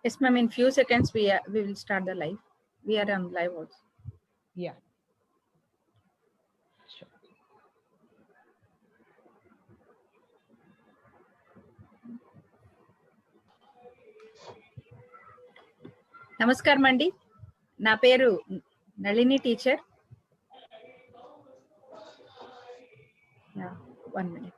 Yes, ma'am. In few seconds, we will start the live. We are on live also. Yeah. Sure. నమస్కారం అండి. నా పేరు Nalini teacher. 1 minute.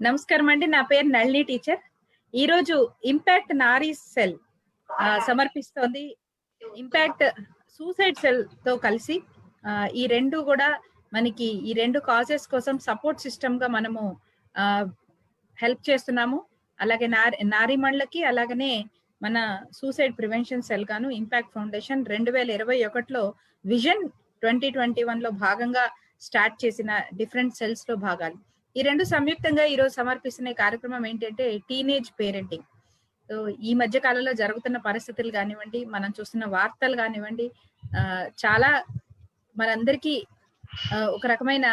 నమస్కారం అండి. నా పేరు నళిని టీచర్. ఈరోజు impact Nari cell సమర్పిస్తోంది. Impact suicide cell తో కలిసి ఈ రెండు కూడా మనకి ఈ రెండు కాజెస్ కోసం సపోర్ట్ సిస్టమ్ గా మనము హెల్ప్ చేస్తున్నాము. అలాగే నారీమణులకి అలాగనే మన సూసైడ్ ప్రివెన్షన్ సెల్ గాను ఇంపాక్ట్ ఫౌండేషన్ 2021లో విజన్ 2021లో భాగంగా స్టార్ట్ చేసిన డిఫరెంట్ సెల్స్ లో భాగాలు. ఈ రెండు సంయుక్తంగా ఈరోజు సమర్పిస్తున్న కార్యక్రమం ఏంటంటే టీనేజ్ పేరెంటింగ్. సో ఈ మధ్య కాలంలో జరుగుతున్న పరిస్థితులు కానివ్వండి, మనం చూస్తున్న వార్తలు కానివ్వండి, చాలా మనందరికీ ఒక రకమైన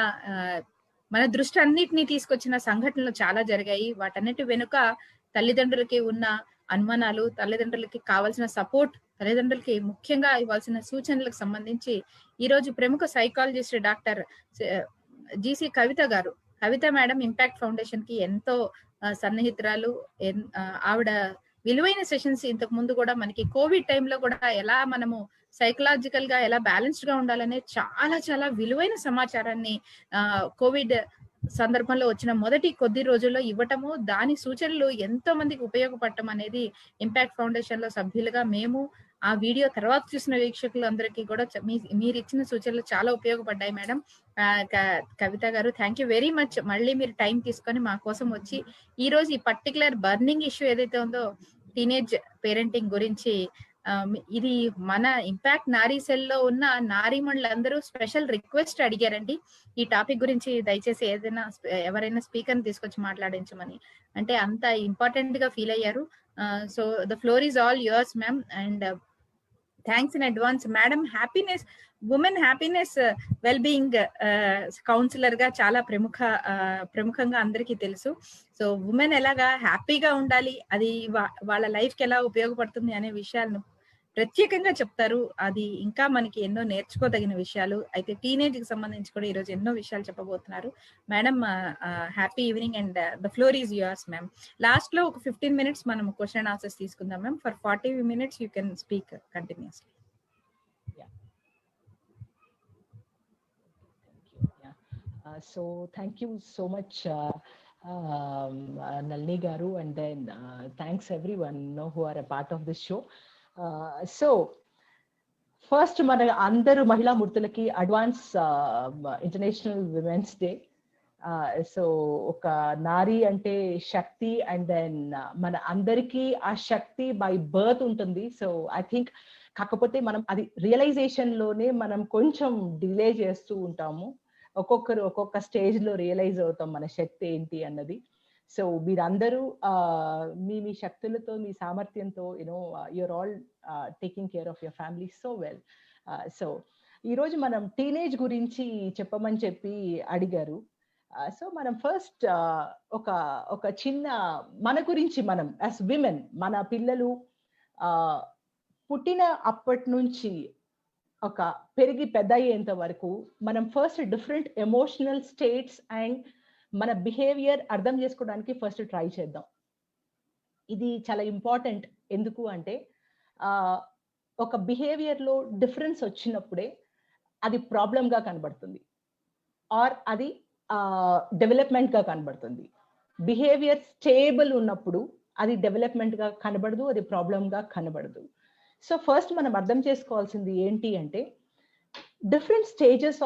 మన దృష్టి అన్నిటినీ తీసుకొచ్చిన సంఘటనలు చాలా జరిగాయి. వాటన్నిటి వెనుక తల్లిదండ్రులకి ఉన్న అనుమానాలు, తల్లిదండ్రులకి కావాల్సిన సపోర్ట్, తల్లిదండ్రులకి ముఖ్యంగా ఇవ్వాల్సిన సూచనలకు సంబంధించి ఈరోజు ప్రముఖ సైకాలజిస్ట్ డాక్టర్ జీసీ కవిత మేడం ఇంపాక్ట్ ఫౌండేషన్ కి ఎంతో సన్నిహితురాలు. ఆవిడ విలువైన సెషన్స్ ఇంతకు ముందు కూడా మనకి కోవిడ్ టైంలో కూడా ఎలా మనము సైకలాజికల్ గా ఎలా బ్యాలెన్స్డ్ గా ఉండాలనే చాలా చాలా విలువైన సమాచారాన్ని కోవిడ్ సందర్భంలో వచ్చిన మొదటి కొద్ది రోజుల్లో ఇవ్వటము, దాని సూచనలు ఎంతో మందికి ఉపయోగపడటం అనేది ఇంపాక్ట్ ఫౌండేషన్ లో సభ్యులుగా మేము ఆ వీడియో తర్వాత చూసిన వీక్షకులు అందరికీ కూడా మీరు ఇచ్చిన సూచనలు చాలా ఉపయోగపడ్డాయి మేడం. కవిత గారు, థ్యాంక్ యూ వెరీ మచ్. మళ్ళీ మీరు టైం తీసుకొని మా కోసం వచ్చి ఈ రోజు ఈ పర్టికులర్ బర్నింగ్ ఇష్యూ ఏదైతే ఉందో టీనేజ్ పేరెంటింగ్ గురించి, ఇది మన ఇంపాక్ట్ నారీ సెల్ లో ఉన్న నారీమణులందరూ స్పెషల్ రిక్వెస్ట్ అడిగారండి ఈ టాపిక్ గురించి దయచేసి ఎవరైనా స్పీకర్ తీసుకొచ్చి మాట్లాడించమని. అంటే అంత ఇంపార్టెంట్ గా ఫీల్ అయ్యారు. So the floor is all yours ma'am, and thanks in advance. Madam happiness, women happiness well being counsellor గా చాలా ప్రముఖంగా అందరికీ తెలుసు. సో ఉమెన్ ఎలాగా హ్యాపీగా ఉండాలి, అది వాళ్ళ లైఫ్ కి ఎలా ఉపయోగపడుతుంది అనే విషయాలను ప్రత్యేకంగా చెప్తారు. అది ఇంకా మనకి ఎన్నో నేర్చుకోదగిన విషయాలు. అయితే టీనేజ్ కి సంబంధించి కూడా ఈరోజు ఎన్నో విషయాలు చెప్పబోతున్నారు madam. Happy evening and the floor is yours ma'am. Last లో ఒక 15 minutes మనం క్వశ్చన్ అండ్ ఆన్సర్స్ తీసుకుందాం ma'am. For 40 minutes you can speak continuously. So thank you so much Nalini garu, and then thanks everyone who are a part of this show. So first మన అందరు మహిళా మూర్తులకి advance international women's day. So ఒక నారీ అంటే శక్తి, and then మన అందరికీ ఆ శక్తి బై బర్త్ ఉంటుంది. సో ఐ థింక్ కాకపోతే మనం అది రియలైజేషన్ లోనే మనం కొంచెం డిలే చేస్తూ ఉంటాము. ఒక్కొక్కరు ఒక్కొక్క స్టేజ్ లో రియలైజ్ అవుతాం మన శక్తి ఏంటి అన్నది. సో మీరందరూ మీ శక్తులతో, మీ సామర్థ్యంతో you are all taking care of your family so well. So ఈరోజు మనం టీనేజ్ గురించి చెప్పమని చెప్పి అడిగారు. సో మనం ఫస్ట్ ఒక చిన్న మన గురించి, మనం యాజ్ విమెన్, మన పిల్లలు పుట్టిన అప్పటి నుంచి ఒక పెరిగి పెద్ద అయ్యేంత వరకు మనం first different emotional states and మన బిహేవియర్ అర్థం చేసుకోవడానికి ఫస్ట్ ట్రై చేద్దాం. ఇది చాలా ఇంపార్టెంట్. ఎందుకు అంటే ఒక బిహేవియర్ లో డిఫరెన్స్ వచ్చినప్పుడే అది ప్రాబ్లమ్ గా కనబడుతుంది, ఆర్ అది డెవలప్మెంట్ గా కనబడుతుంది. బిహేవియర్ స్టేబుల్ ఉన్నప్పుడు అది డెవలప్మెంట్ గా కనబడదు, అది ప్రాబ్లమ్ గా కనబడదు. సో ఫస్ట్ మనం అర్థం చేసుకోవాల్సింది ఏంటి అంటే, different stages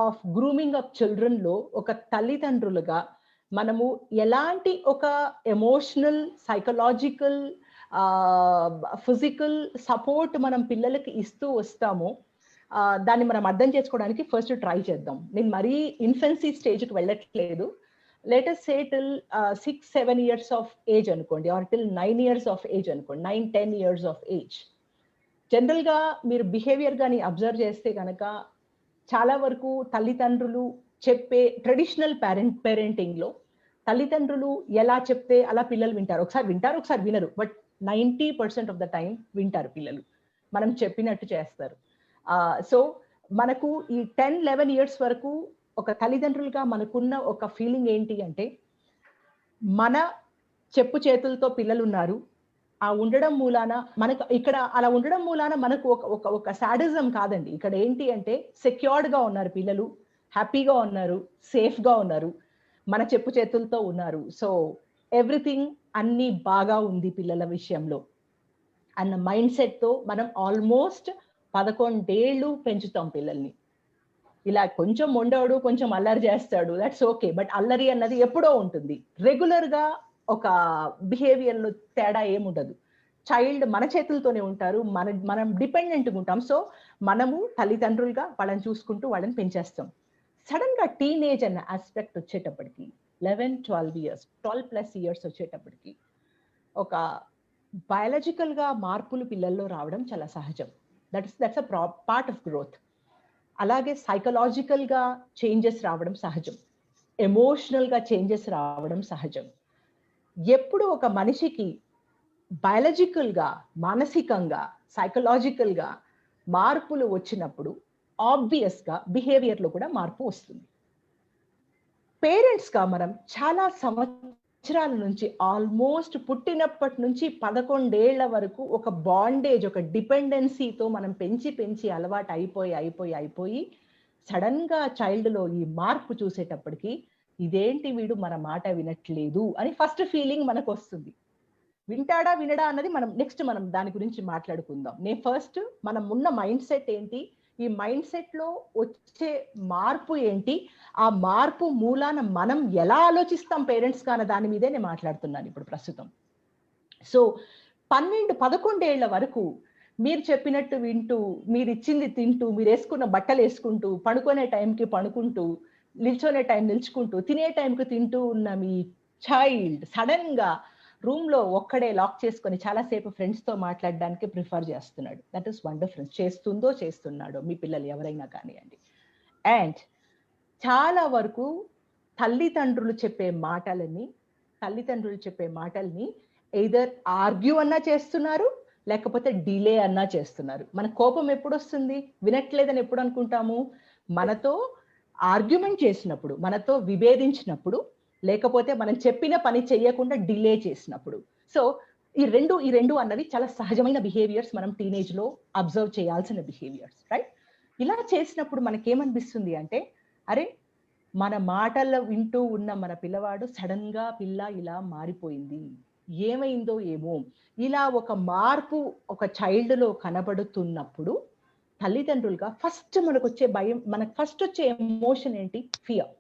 of grooming of children లో ఒక తల్లిదండ్రులుగా మనము ఎలాంటి ఒక ఎమోషనల్, సైకలాజికల్, ఫిజికల్ సపోర్ట్ మనం పిల్లలకి ఇస్తూ వస్తామో దాన్ని మనం అర్థం చేసుకోవడానికి ఫస్ట్ ట్రై చేద్దాం. నేను మరీ ఇన్ఫెన్సీ స్టేజ్కి వెళ్ళట్లేదు. let us say till 6-7 years of age అనుకోండి, or till 9 years of age అనుకోండి, 9-10 years of age. జనరల్ గా మీరు బిహేవియర్ గాని అబ్జర్వ్ చేస్తే కనుక చాలా వరకు తల్లిదండ్రులు చెప్పే ట్రెడిషనల్ పేరెంటింగ్ లో తల్లిదండ్రులు ఎలా చెప్తే అలా పిల్లలు వింటారు. ఒకసారి వింటారు, ఒకసారి వినరు. బట్ 90% ఆఫ్ ద టైం వింటారు పిల్లలు, మనం చెప్పినట్టు చేస్తారు. సో మనకు ఈ 10-11 ఇయర్స్ వరకు ఒక తల్లిదండ్రులుగా మనకున్న ఒక ఫీలింగ్ ఏంటి అంటే, మన చెప్పు చేతులతో పిల్లలు ఉన్నారు, ఆ ఉండడం మూలాన మనకు ఇక్కడ అలా ఉండడం మూలాన మనకు ఒక సాడిజం కాదండి. ఇక్కడ ఏంటి అంటే సెక్యూర్డ్ గా ఉన్నారు పిల్లలు, హ్యాపీగా ఉన్నారు, సేఫ్ గా ఉన్నారు, మన చెప్పు చేతులతో ఉన్నారు. సో ఎవ్రీథింగ్ అన్ని బాగా ఉంది పిల్లల విషయంలో అన్న మైండ్ సెట్ తో మనం ఆల్మోస్ట్ 11 ఏళ్ళు పెంచుతాం పిల్లల్ని. ఇలా కొంచెం మొండోడు, కొంచెం అల్లరి చేస్తాడు, దట్స్ ఓకే. బట్ అల్లరి అన్నది ఎప్పుడో ఉంటుంది. రెగ్యులర్ గా ఒక బిహేవియర్ లో తేడా ఏముండదు. చైల్డ్ మన చేతులతోనే ఉంటారు, మనం డిపెండెంట్గా ఉంటాం. సో మనము తల్లిదండ్రులుగా వాళ్ళని చూసుకుంటూ వాళ్ళని పెంచేస్తాం. సడన్ గా టీనేజ్ అన్న ఆస్పెక్ట్ వచ్చేటప్పటికి 11-12 ఇయర్స్, 12+ ఇయర్స్ వచ్చేటప్పటికి ఒక బయాలజికల్ గా మార్పులు పిల్లల్లో రావడం చాలా సహజం. That's a part of growth. అలాగే సైకలాజికల్ గా చేంజెస్ రావడం సహజం, ఎమోషనల్ గా చేంజెస్ రావడం సహజం. ఎప్పుడు ఒక మనిషికి బయాలజికల్ గా, మానసికంగా, సైకలాజికల్ గా మార్పులు వచ్చినప్పుడు ఆబ్వియస్ గా బిహేవియర్ లో కూడా మార్పు వస్తుంది. పేరెంట్స్ గా మనం చాలా సంవత్సరాల నుంచి, ఆల్మోస్ట్ పుట్టినప్పటి నుంచి 11 ఏళ్ల వరకు ఒక బాండేజ్, ఒక డిపెండెన్సీతో మనం పెంచి అలవాటు అయిపోయి సడన్ గా చైల్డ్ లో ఈ మార్పు చూసేటప్పటికి ఇదేంటి వీడు మన మాట వినట్లేదు అని ఫస్ట్ ఫీలింగ్ మనకు వస్తుంది. వింటాడా వినడా అన్నది మనం దాని గురించి మాట్లాడుకుందాం. ఫస్ట్ మనం ఉన్న మైండ్ సెట్ ఏంటి, ఈ మైండ్ సెట్ లో వచ్చే మార్పు ఏంటి, ఆ మార్పు మూలాన మనం ఎలా ఆలోచిస్తాం పేరెంట్స్ గా అన్న దాని మీదే నేను మాట్లాడుతున్నాను ఇప్పుడు ప్రస్తుతం. సో 11 ఏళ్ల వరకు మీరు చెప్పినట్టు వింటూ, మీరు ఇచ్చింది తింటూ, మీరు వేసుకున్న బట్టలు వేసుకుంటూ, పడుకునే టైంకి పడుకుంటూ, నిల్చొనే టైం నిల్చుకుంటూ, తినే టైంకి తింటూ ఉన్న మీ చైల్డ్ సడన్ గా రూమ్ లో ఒక్కడే లాక్ చేసుకొని చాలాసేపు ఫ్రెండ్స్ తో మాట్లాడడానికి ప్రిఫర్ చేస్తున్నాడు. That is one difference. చేస్తున్నాడో మీ పిల్లలు ఎవరైనా కానివ్వండి. అండ్ చాలా వరకు తల్లిదండ్రులు చెప్పే మాటల్ని ఎయిదర్ ఆర్గ్యూ అన్నా చేస్తున్నారు, లేకపోతే డిలే అన్నా చేస్తున్నారు. మన కోపం ఎప్పుడు వస్తుంది, వినట్లేదని ఎప్పుడు అనుకుంటాము? మనతో ఆర్గ్యుమెంట్ చేసినప్పుడు, మనతో విభేదించినప్పుడు, లేకపోతే మనం చెప్పిన పని చెయ్యకుండా డిలే చేసినప్పుడు. సో ఈ రెండు అన్నవి చాలా సహజమైన బిహేవియర్స్, మనం టీనేజ్ లో అబ్జర్వ్ చేయాల్సిన బిహేవియర్స్, రైట్? ఇలా చేసినప్పుడు మనకేమనిపిస్తుంది అంటే, అరే మన మాటల్లో వింటూ ఉన్న మన పిల్లవాడు సడన్ గా ఇలా మారిపోయింది, ఏమైందో ఏమో. ఇలా ఒక మార్పు ఒక చైల్డ్ లో కనబడుతున్నప్పుడు తల్లిదండ్రులుగా ఫస్ట్ మనకు వచ్చే భయం, మనకు ఫస్ట్ వచ్చే ఎమోషన్ ఏంటి? ఫియర్.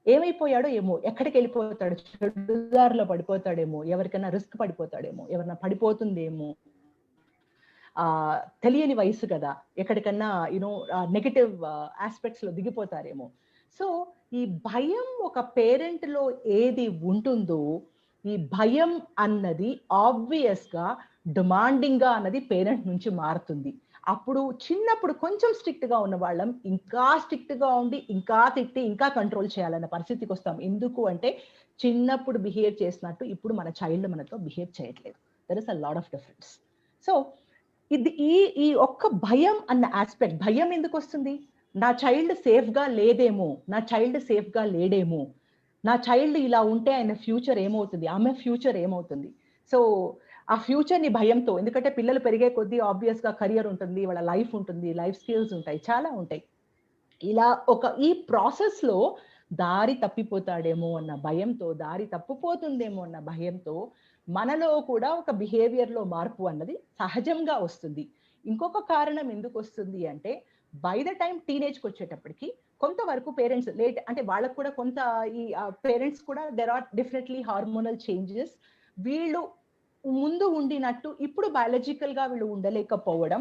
ఏమైపోయాడో ఏమో, ఎక్కడికి వెళ్ళిపోతాడు, చెడుదారిలో పడిపోతాడేమో, ఎవరికైనా రిస్క్ పడిపోతాడేమో, ఎవరైనా పడిపోతుందేమో, తెలియని వయసు కదా, ఎక్కడికన్నా నెగటివ్ ఆస్పెక్ట్స్ లో దిగిపోతారేమో. సో ఈ భయం ఒక పేరెంట్ లో ఏది ఉంటుందో, ఈ భయం అన్నది ఆబ్వియస్ గా డిమాండింగ్ గా అన్నది పేరెంట్ నుంచి మారుతుంది. అప్పుడు చిన్నప్పుడు కొంచెం స్ట్రిక్ట్ గా ఉన్న వాళ్ళం ఇంకా స్ట్రిక్ట్ గా ఉండి, ఇంకా తిట్టి, ఇంకా కంట్రోల్ చేయాలన్న పరిస్థితికి వస్తాం. ఎందుకు అంటే చిన్నప్పుడు బిహేవ్ చేసినట్టు ఇప్పుడు మన చైల్డ్ మనతో బిహేవ్ చేయట్లేదు. There is a lot of difference. So ఇది ఈ ఒక్క భయం అన్న ఆస్పెక్ట్, భయం ఎందుకు వస్తుంది? నా చైల్డ్ సేఫ్ గా లేదేమో, నా చైల్డ్ సేఫ్ గా లేడేమో, నా చైల్డ్ ఇలా ఉంటే ఆయన ఫ్యూచర్ ఏమవుతుంది, ఆమె ఫ్యూచర్ ఏమవుతుంది. సో ఆ ఫ్యూచర్ ని భయంతో, ఎందుకంటే పిల్లలు పెరిగే కొద్దీ ఆబ్వియస్ గా కెరియర్ ఉంటుంది, వాళ్ళ లైఫ్ ఉంటుంది, లైఫ్ స్కిల్స్ ఉంటాయి, చాలా ఉంటాయి. ఇలా ఈ ప్రాసెస్ లో దారి తప్పిపోతాడేమో అన్న భయంతో, దారి తప్పిపోతుందేమో అన్న భయంతో మనలో కూడా ఒక బిహేవియర్ లో మార్పు అన్నది సహజంగా వస్తుంది. ఇంకొక కారణం ఎందుకు వస్తుంది అంటే, బై ద టైం టీనేజ్కి వచ్చేటప్పటికి కొంతవరకు పేరెంట్స్ లేట్, అంటే వాళ్ళకు కూడా కొంత ఈ పేరెంట్స్ కూడా there are definitely hormonal changes. వీళ్ళు ముందు ఉండినట్టు ఇప్పుడు బయాలజికల్ గా వీళ్ళు ఉండలేకపోవడం.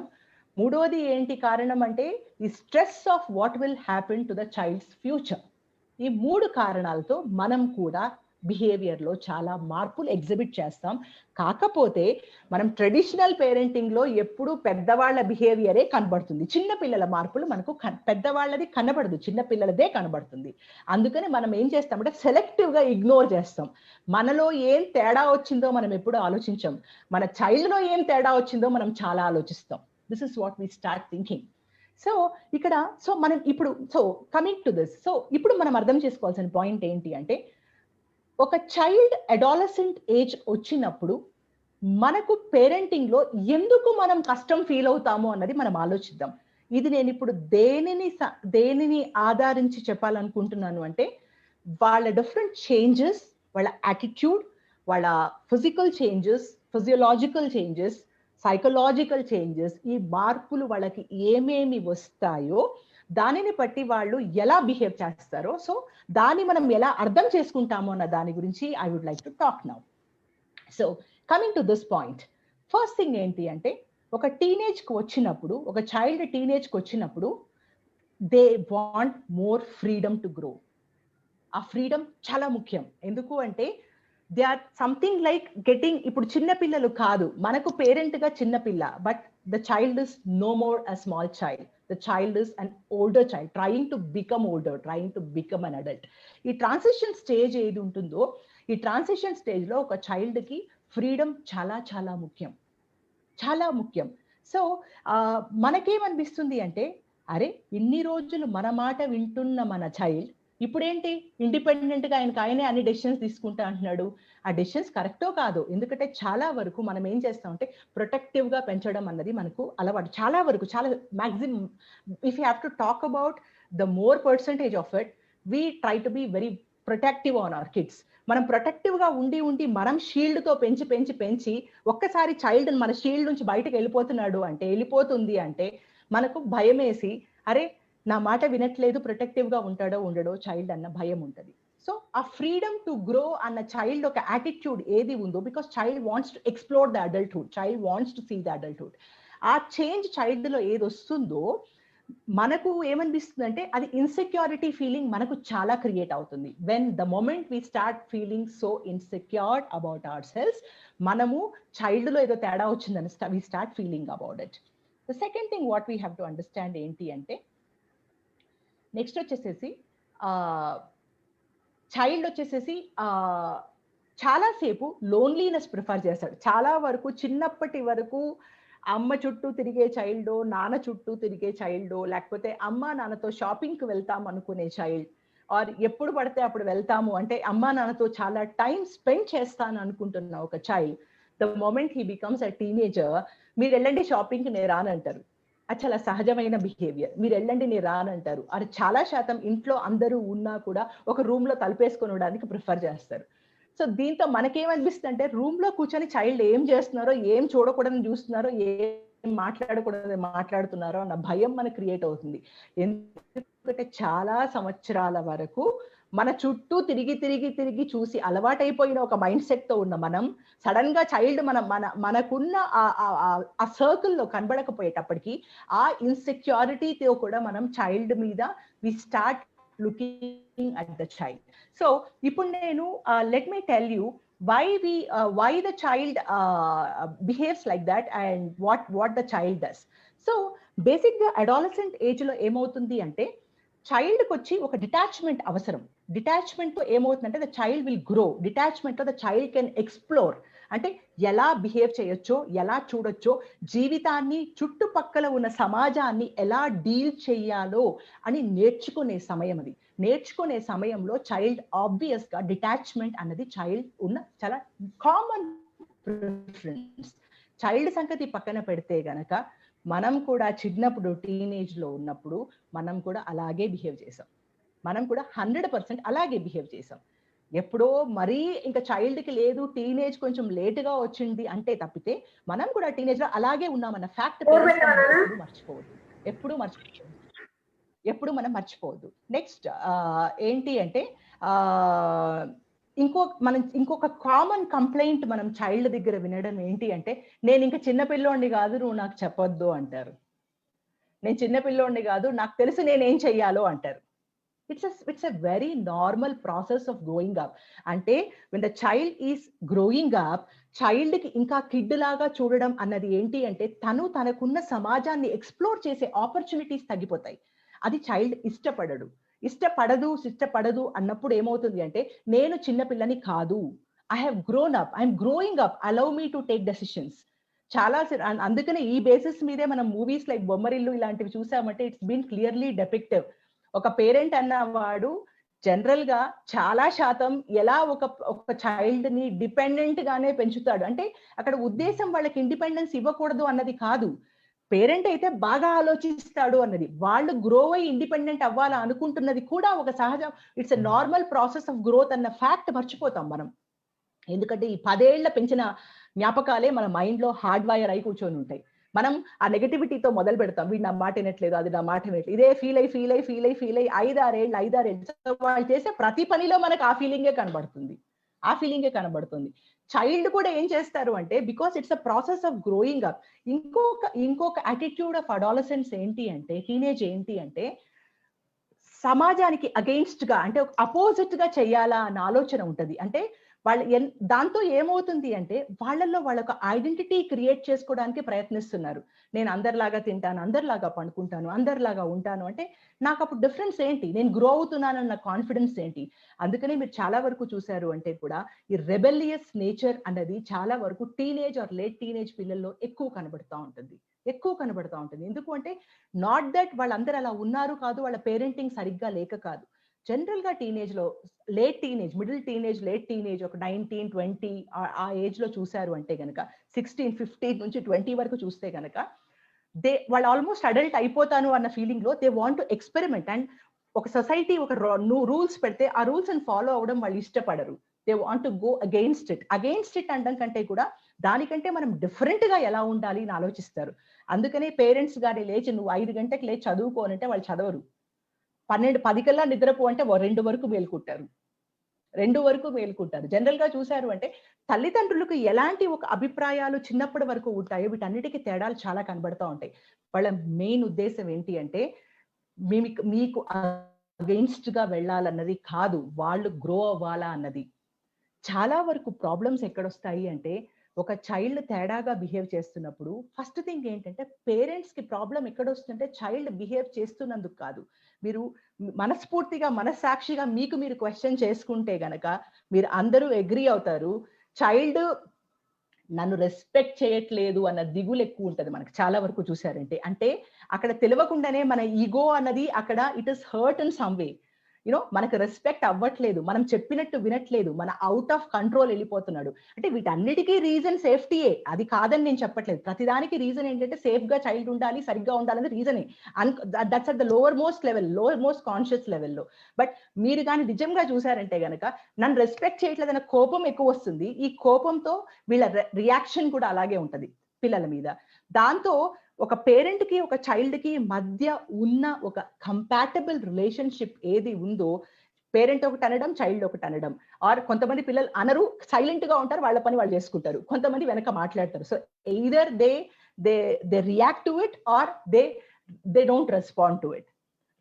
మూడోది ఏంటి కారణం అంటే, ఈ stress of what will happen to the child's future. ఈ 3 కారణాలతో మనం కూడా బిహేవియర్ లో చాలా మార్పులు ఎగ్జిబిట్ చేస్తాం. కాకపోతే మనం ట్రెడిషనల్ పేరెంటింగ్ లో ఎప్పుడు పెద్దవాళ్ళ బిహేవియరే కనబడుతుంది. చిన్న పిల్లల మార్పులు మనకు పెద్దవాళ్ళది కనబడదు, చిన్న పిల్లలదే కనబడుతుంది. అందుకని మనం ఏం చేస్తామంటే సెలెక్టివ్ గా ఇగ్నోర్ చేస్తాం. మనలో ఏం తేడా వచ్చిందో మనం ఎప్పుడు ఆలోచించాం, మన చైల్డ్ లో ఏం తేడా వచ్చిందో మనం చాలా ఆలోచిస్తాం. This is what we start thinking. So ఇక్కడ మనం ఇప్పుడు కమింగ్ టు దిస్, ఇప్పుడు మనం అర్థం చేసుకోవాల్సిన పాయింట్ ఏంటి అంటే, ఒక చైల్డ్ అడాలసెంట్ ఏజ్ వచ్చినప్పుడు మనకు పేరెంటింగ్ లో ఎందుకు మనం కష్టం ఫీల్ అవుతాము అన్నది మనం ఆలోచిద్దాం. ఇది నేను ఇప్పుడు దేనిని ఆధారించి చెప్పాలనుకుంటున్నాను అంటే, వాళ్ళ డిఫరెంట్ చేంజెస్, వాళ్ళ యాటిట్యూడ్, వాళ్ళ physical changes, physiological changes, psychological changes, ఈ మార్పులు వాళ్ళకి ఏమేమి వస్తాయో దానిని బట్టి వాళ్ళు ఎలా బిహేవ్ చేస్తారో, సో దాన్ని మనం ఎలా అర్థం చేసుకుంటామో అన్న దాని గురించి I would like to talk now. So coming to this point, first thing ఏంటి అంటే, ఒక టీనేజ్కి వచ్చినప్పుడు, ఒక చైల్డ్ టీనేజ్కి వచ్చినప్పుడు they want more freedom to grow. ఆ ఫ్రీడమ్ చాలా ముఖ్యం. ఎందుకు అంటే they are something like getting, ఇప్పుడు చిన్న పిల్లలు కాదు, మనకు పేరెంట్ గా చిన్న పిల్ల, but the child is no more a small child. The child is an older child trying to become older, trying to become an adult. ఈ ట్రాన్సిషన్ స్టేజ్ ఏది ఉంటుందో, ఈ ట్రాన్సిషన్ స్టేజ్ లో ఒక చైల్డ్ కి ఫ్రీడమ్ చాలా చాలా ముఖ్యం, చాలా ముఖ్యం. సో మనకేమనిపిస్తుంది అంటే, అరే ఇన్ని రోజులు మన మాట వింటున్న మన చైల్డ్ ఇప్పుడేంటి ఇండిపెండెంట్ గా ఆయనకి అన్ని డెసిషన్స్ తీసుకుంటా అంటున్నాడు. ఆ డెసిషన్స్ కరెక్టో కాదు, ఎందుకంటే చాలా వరకు మనం ఏం చేస్తామంటే ప్రొటెక్టివ్ గా పెంచడం అన్నది మనకు అలవాటు. చాలా వరకు, చాలా maximum, if you have to talk about the more percentage of it, we try to be very protective on our kids. మనం ప్రొటెక్టివ్ గా ఉండి మనం షీల్డ్ తో పెంచి ఒక్కసారి చైల్డ్ మన షీల్డ్ నుంచి బయటకు వెళ్ళిపోతుంది అంటే మనకు భయం వేసి, అరే నా మాట వినట్లేదు, ప్రొటెక్టివ్ గా ఉంటాడో ఉండడో చైల్డ్ అన్న భయం ఉంటుంది. సో ఆ ఫ్రీడమ్ టు గ్రో అన్న చైల్డ్ ఒక యాటిట్యూడ్ ఏది ఉందో, because child wants to explore the adulthood, child wants to see the adulthood, ఆ చేంజ్ చైల్డ్ లో ఏది వస్తుందో మనకు ఏమనిపిస్తుంది అంటే, అది ఇన్సెక్యూరిటీ ఫీలింగ్ మనకు చాలా క్రియేట్ అవుతుంది. When the moment we start feeling so insecured about our selves, మనము చైల్డ్ లో ఏదో తేడా వచ్చిందని we start feeling about it. The second thing what we have to understand ఏంటి అంటే, నెక్స్ట్ వచ్చేసేసి చైల్డ్ వచ్చేసేసి చాలాసేపు లోన్లీనెస్ ప్రిఫర్ చేస్తాడు. చాలా వరకు చిన్నప్పటి వరకు అమ్మ చుట్టూ తిరిగే చైల్డ్, నాన్న చుట్టూ తిరిగే చైల్డ్, లేకపోతే అమ్మ నాన్నతో షాపింగ్కి వెళ్తాం అనుకునే చైల్డ్, ఆర్ ఎప్పుడు పడితే అప్పుడు వెళ్తాము అంటే అమ్మ నాన్నతో చాలా టైం స్పెండ్ చేస్తాను అనుకుంటున్న ఒక child, the moment he becomes a teenager, మీరు వెళ్ళండి షాపింగ్కి, నేను రానంటారు. అది చాలా సహజమైన బిహేవియర్. మీరు వెళ్ళండి నేను రానంటారు. అది చాలా శాతం ఇంట్లో అందరూ ఉన్నా కూడా ఒక రూమ్ లో తలుపేసుకొనడానికి ప్రిఫర్ చేస్తారు. సో దీంతో మనకేమనిపిస్తుంది అంటే, రూమ్ లో కూర్చొని చైల్డ్ ఏం చేస్తున్నారో, ఏం చూడకూడదని చూస్తున్నారో, ఏం మాట్లాడకూడదని మాట్లాడుతున్నారో అన్న భయం మనకు క్రియేట్ అవుతుంది. ఎందుకంటే చాలా సంవత్సరాల వరకు మన చుట్టూ తిరిగి చూసి అలవాటైపోయిన ఒక మైండ్ సెట్ తో ఉన్న మనం సడన్ గా చైల్డ్ మనకున్న ఆ సర్కిల్లో కనబడకపోయేటప్పటికి ఆ ఇన్సెక్యూరిటీతో కూడా మనం చైల్డ్ మీద we start looking at the child. So ఇప్పుడు నేను let me tell you why the child behaves like that and what the child does. So basic గా అడాలసెంట్ ఏజ్ లో ఏమవుతుంది అంటే, చైల్డ్ కి వచ్చి ఒక డిటాచ్మెంట్ అవసరం. డిటాచ్మెంట్ తో ఏమవుతుందంటే, the child will grow. Detachment లో ద చైల్డ్ కెన్ ఎక్స్ప్లోర్, అంటే ఎలా బిహేవ్ చేయొచ్చో, ఎలా చూడొచ్చో, జీవితాన్ని, చుట్టుపక్కల ఉన్న సమాజాన్ని ఎలా డీల్ చేయాలో అని నేర్చుకునే సమయం అది. నేర్చుకునే సమయంలో చైల్డ్ ఆబ్వియస్ గా డిటాచ్మెంట్ అన్నది చైల్డ్ ఉన్న చాలా కామన్ ప్రిఫరెన్స్. చైల్డ్ సంగతి పక్కన పెడితే గనక మనం కూడా చిన్నప్పుడు టీనేజ్ లో ఉన్నప్పుడు మనం కూడా అలాగే బిహేవ్ చేసాం. మనం కూడా 100% అలాగే బిహేవ్ చేసాం. ఎప్పుడో మరీ ఇంకా చైల్డ్ కి లేదు, టీనేజ్ కొంచెం లేటుగా వచ్చింది అంటే తప్పితే మనం కూడా టీనేజ్ లో అలాగే ఉన్నామన్న ఫ్యాక్ట్ ఎప్పుడు మనం మర్చిపోవద్దు. నెక్స్ట్ ఏంటి అంటే, ఇంకొక కామన్ కంప్లైంట్ మనం చైల్డ్ దగ్గర వినడం ఏంటి అంటే, నేను ఇంకా చిన్నపిల్లోడిని కాదు, నువ్వు నాకు చెప్పొద్దు అంటారు. నేను చిన్నపిల్లోడిని కాదు, నాకు తెలుసు నేనేం చెయ్యాలో అంటారు. It's a very normal process of growing up. Ante when the child is growing up, child ki inka kid laga చూడడం అన్నది ఏంటి అంటే తను తనకున్న సమాజాన్ని ఎక్స్ప్లోర్ చేసే ఆపర్చునిటీస్ తగ్గిపోతాయి. అది చైల్డ్ ఇష్టపడదు అన్నప్పుడు ఏమవుతుంది అంటే నేను చిన్న పిల్లని కాదు, I have grown up, I'm growing up, allow me to take decisions. చాలా అందుకనే ఈ బేసిస్ మీదే మనం మూవీస్ లైక్ బొమ్మరిల్లు ఇలాంటివి చూసామంటే ఇట్స్ బీన్ క్లియర్లీ డెపిక్టివ్. ఒక పేరెంట్ అన్నవాడు జనరల్ గా చాలా శాతం ఎలా ఒక చైల్డ్ ని డిపెండెంట్ గానే పెంచుతాడు. అంటే అక్కడ ఉద్దేశం వాళ్ళకి ఇండిపెండెన్స్ ఇవ్వకూడదు అన్నది కాదు, పేరెంట్ అయితే బాగా ఆలోచిస్తాడు అన్నది. వాళ్ళు గ్రో అయ్యి ఇండిపెండెంట్ అవ్వాలా అనుకుంటున్నది కూడా ఒక సహజం. It's a normal process of growth అన్న ఫ్యాక్ట్ మర్చిపోతాం మనం. ఎందుకంటే ఈ 10 ఏళ్ల పెంచిన జ్ఞాపకాలే మన మైండ్ లో హార్డ్ వైర్ అయి కూర్చొని ఉంటాయి. మనం ఆ నెగటివిటీతో మొదలు పెడతాం, వీడు నా మాట వినట్లేదు, అది నా మాట వినట్లేదు, ఇదే ఫీల్ అయ్యి 5-6 ఏళ్ళు వాళ్ళు చేసే ప్రతి పనిలో మనకు ఆ ఫీలింగే కనబడుతుంది. చైల్డ్ కూడా ఏం చేస్తారు అంటే because it's a process of growing up. ఇంకొక అటిట్యూడ్ ఆఫ్ అడాలసెన్స్ ఏంటి అంటే, టీనేజ్ ఏంటి అంటే సమాజానికి అగెయిన్స్ట్ గా అంటే అపోజిట్ గా చెయ్యాలా అన్న ఆలోచన ఉంటది. అంటే దాంతో ఏమవుతుంది అంటే వాళ్ళల్లో వాళ్ళొక ఐడెంటిటీ క్రియేట్ చేసుకోవడానికి ప్రయత్నిస్తున్నారు. నేను అందరిలాగా తింటాను, అందరిలాగా పండుకుంటాను, అందరిలాగా ఉంటాను అంటే నాకు అప్పుడు డిఫరెన్స్ ఏంటి, నేను గ్రో అవుతున్నానన్న కాన్ఫిడెన్స్ ఏంటి. అందుకనే మీరు చాలా వరకు చూసారు అంటే కూడా ఈ రెబెలియస్ నేచర్ అన్నది చాలా వరకు టీనేజ్ ఆర్ లేట్ టీనేజ్ పిల్లల్లో ఎక్కువ కనబడుతూ ఉంటుంది. ఎందుకు అంటే నాట్ దట్ వాళ్ళందరూ అలా ఉన్నారు కాదు, వాళ్ళ పేరెంటింగ్ సరిగ్గా లేక కాదు. జనరల్ గా టీనేజ్ లో late teenage, middle teenage, late teenage ఒక 19-20 ఆ ఏజ్ లో చూసారు అంటే గనక 16-15 నుంచి 20 వరకు చూస్తే గనక వాళ్ళు ఆల్మోస్ట్ అడల్ట్ అయిపోతాను అన్న ఫీలింగ్ లో they want to experiment. And ఒక సొసైటీ ఒక రూల్స్ పెడితే ఆ రూల్స్ ని ఫాలో అవడం వాళ్ళు ఇష్టపడరు. They want to go against it అనడం కంటే కూడా దానికంటే మనం డిఫరెంట్ గా ఎలా ఉండాలి అని ఆలోచిస్తారు. అందుకనే పేరెంట్స్ గాని లేచి నువ్వు 5 గంటలకు లేచి చదువుకోనంటే వాళ్ళు చదవరు. 12-10 కల్లా నిద్రపో అంటే 2 వరకు మేల్కుంటారు. జనరల్ గా చూసారు అంటే తల్లిదండ్రులకు ఎలాంటి ఒక అభిప్రాయాలు చిన్నప్పటి వరకు ఉంటాయో వీటన్నిటికీ తేడాలు చాలా కనబడతా ఉంటాయి. వాళ్ళ మెయిన్ ఉద్దేశం ఏంటి అంటే మీకు అగెయిన్స్ట్ గా వెళ్ళాలన్నది కాదు, వాళ్ళు గ్రో అవ్వాలా అన్నది. చాలా వరకు ప్రాబ్లమ్స్ ఎక్కడొస్తాయి అంటే ఒక చైల్డ్ తేడాగా బిహేవ్ చేస్తున్నప్పుడు ఫస్ట్ థింగ్ ఏంటంటే పేరెంట్స్ కి ప్రాబ్లం ఎక్కడొస్తుంటే చైల్డ్ బిహేవ్ చేస్తున్నందుకు కాదు. మీరు మనస్ఫూర్తిగా మనస్సాక్షిగా మీకు మీరు క్వశ్చన్ చేసుకుంటే గనక మీరు అందరూ అగ్రీ అవుతారు, చైల్డ్ నన్ను రెస్పెక్ట్ చేయట్లేదు అన్న దిగులు ఎక్కువ ఉంటది మనకు చాలా వరకు చూసారంటే. అంటే అక్కడ తెలియకుండానే మన ఈగో అన్నది అక్కడ it is hurt in some way. మనకు రెస్పెక్ట్ అవ్వట్లేదు, మనం చెప్పినట్టు వినట్లేదు, మన అవుట్ ఆఫ్ కంట్రోల్ వెళ్ళిపోతున్నాడు. అంటే వీటన్నిటికీ రీజన్ సేఫ్టీయే, అది కాదని నేను చెప్పట్లేదు. ప్రతిదానికి రీజన్ ఏంటంటే సేఫ్ గా చైల్డ్ ఉండాలి, సరిగ్గా ఉండాలనేది రీజనే. That's at the lower most conscious లెవెల్లో. బట్ మీరు కానీ నిజంగా చూసారంటే గనక నన్ను రెస్పెక్ట్ చేయట్లేదన్న కోపం ఎక్కువ వస్తుంది. ఈ కోపంతో వీళ్ళ రియాక్షన్ కూడా అలాగే ఉంటది పిల్లల మీద. దాంతో ఒక పేరెంట్ కి ఒక చైల్డ్ కి మధ్య ఉన్న ఒక కంపాటబుల్ రిలేషన్షిప్ ఏది ఉందో, పేరెంట్ ఒకటి అనడం, చైల్డ్ ఒకటి అనడం, ఆర్ కొంతమంది పిల్లలు అనరు, సైలెంట్ గా ఉంటారు, వాళ్ళ పని వాళ్ళు చేసుకుంటారు, కొంతమంది వెనక మాట్లాడతారు. So either they react to it or they don't respond to it.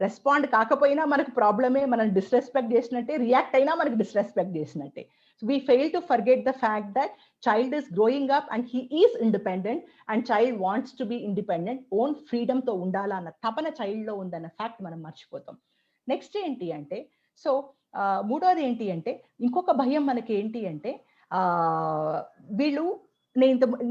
Respond కాకపోయినా మనకు ప్రాబ్లమే, మనం డిస్రెస్పెక్ట్ చేసినట్టే, రియాక్ట్ అయినా మనకు డిస్రెస్పెక్ట్ చేసినట్టే. So we fail to forget the fact that child is growing up and he is independent and child wants to be independent, own freedom తో ఉండాలా అన్న తపన చైల్డ్ లో ఉందన్న ఫ్యాక్ట్ మనం మర్చిపోతాం. నెక్స్ట్ ఏంటి అంటే సో మూడోది ఏంటి అంటే ఇంకొక భయం మనకి ఏంటి అంటే వీళ్ళు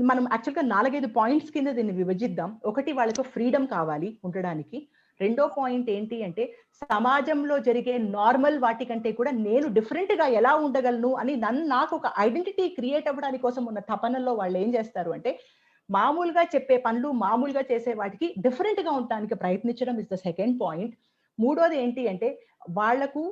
మనం యాక్చువల్గా 4-5 పాయింట్స్ కింద దీన్ని విభజిద్దాం. ఒకటి, వాళ్ళకు ఫ్రీడమ్ కావాలి ఉండడానికి. రెండో పాయింట్ ఏంటి అంటే సమాజంలో జరిగే నార్మల్ వాటికంటే కూడా నేను డిఫరెంట్ గా ఎలా ఉండగలను అని నాకు ఒక ఐడెంటిటీ క్రియేట్ అవ్వడానికి కోసం ఉన్న తపనలో వాళ్ళు ఏం చేస్తారు అంటే మామూలుగా చెప్పే పనులు, మామూలుగా చేసే వాటికి డిఫరెంట్ గా ఉండడానికి ప్రయత్నించడం ఇస్ ద సెకండ్ పాయింట్. మూడోది ఏంటి అంటే వాళ్లకు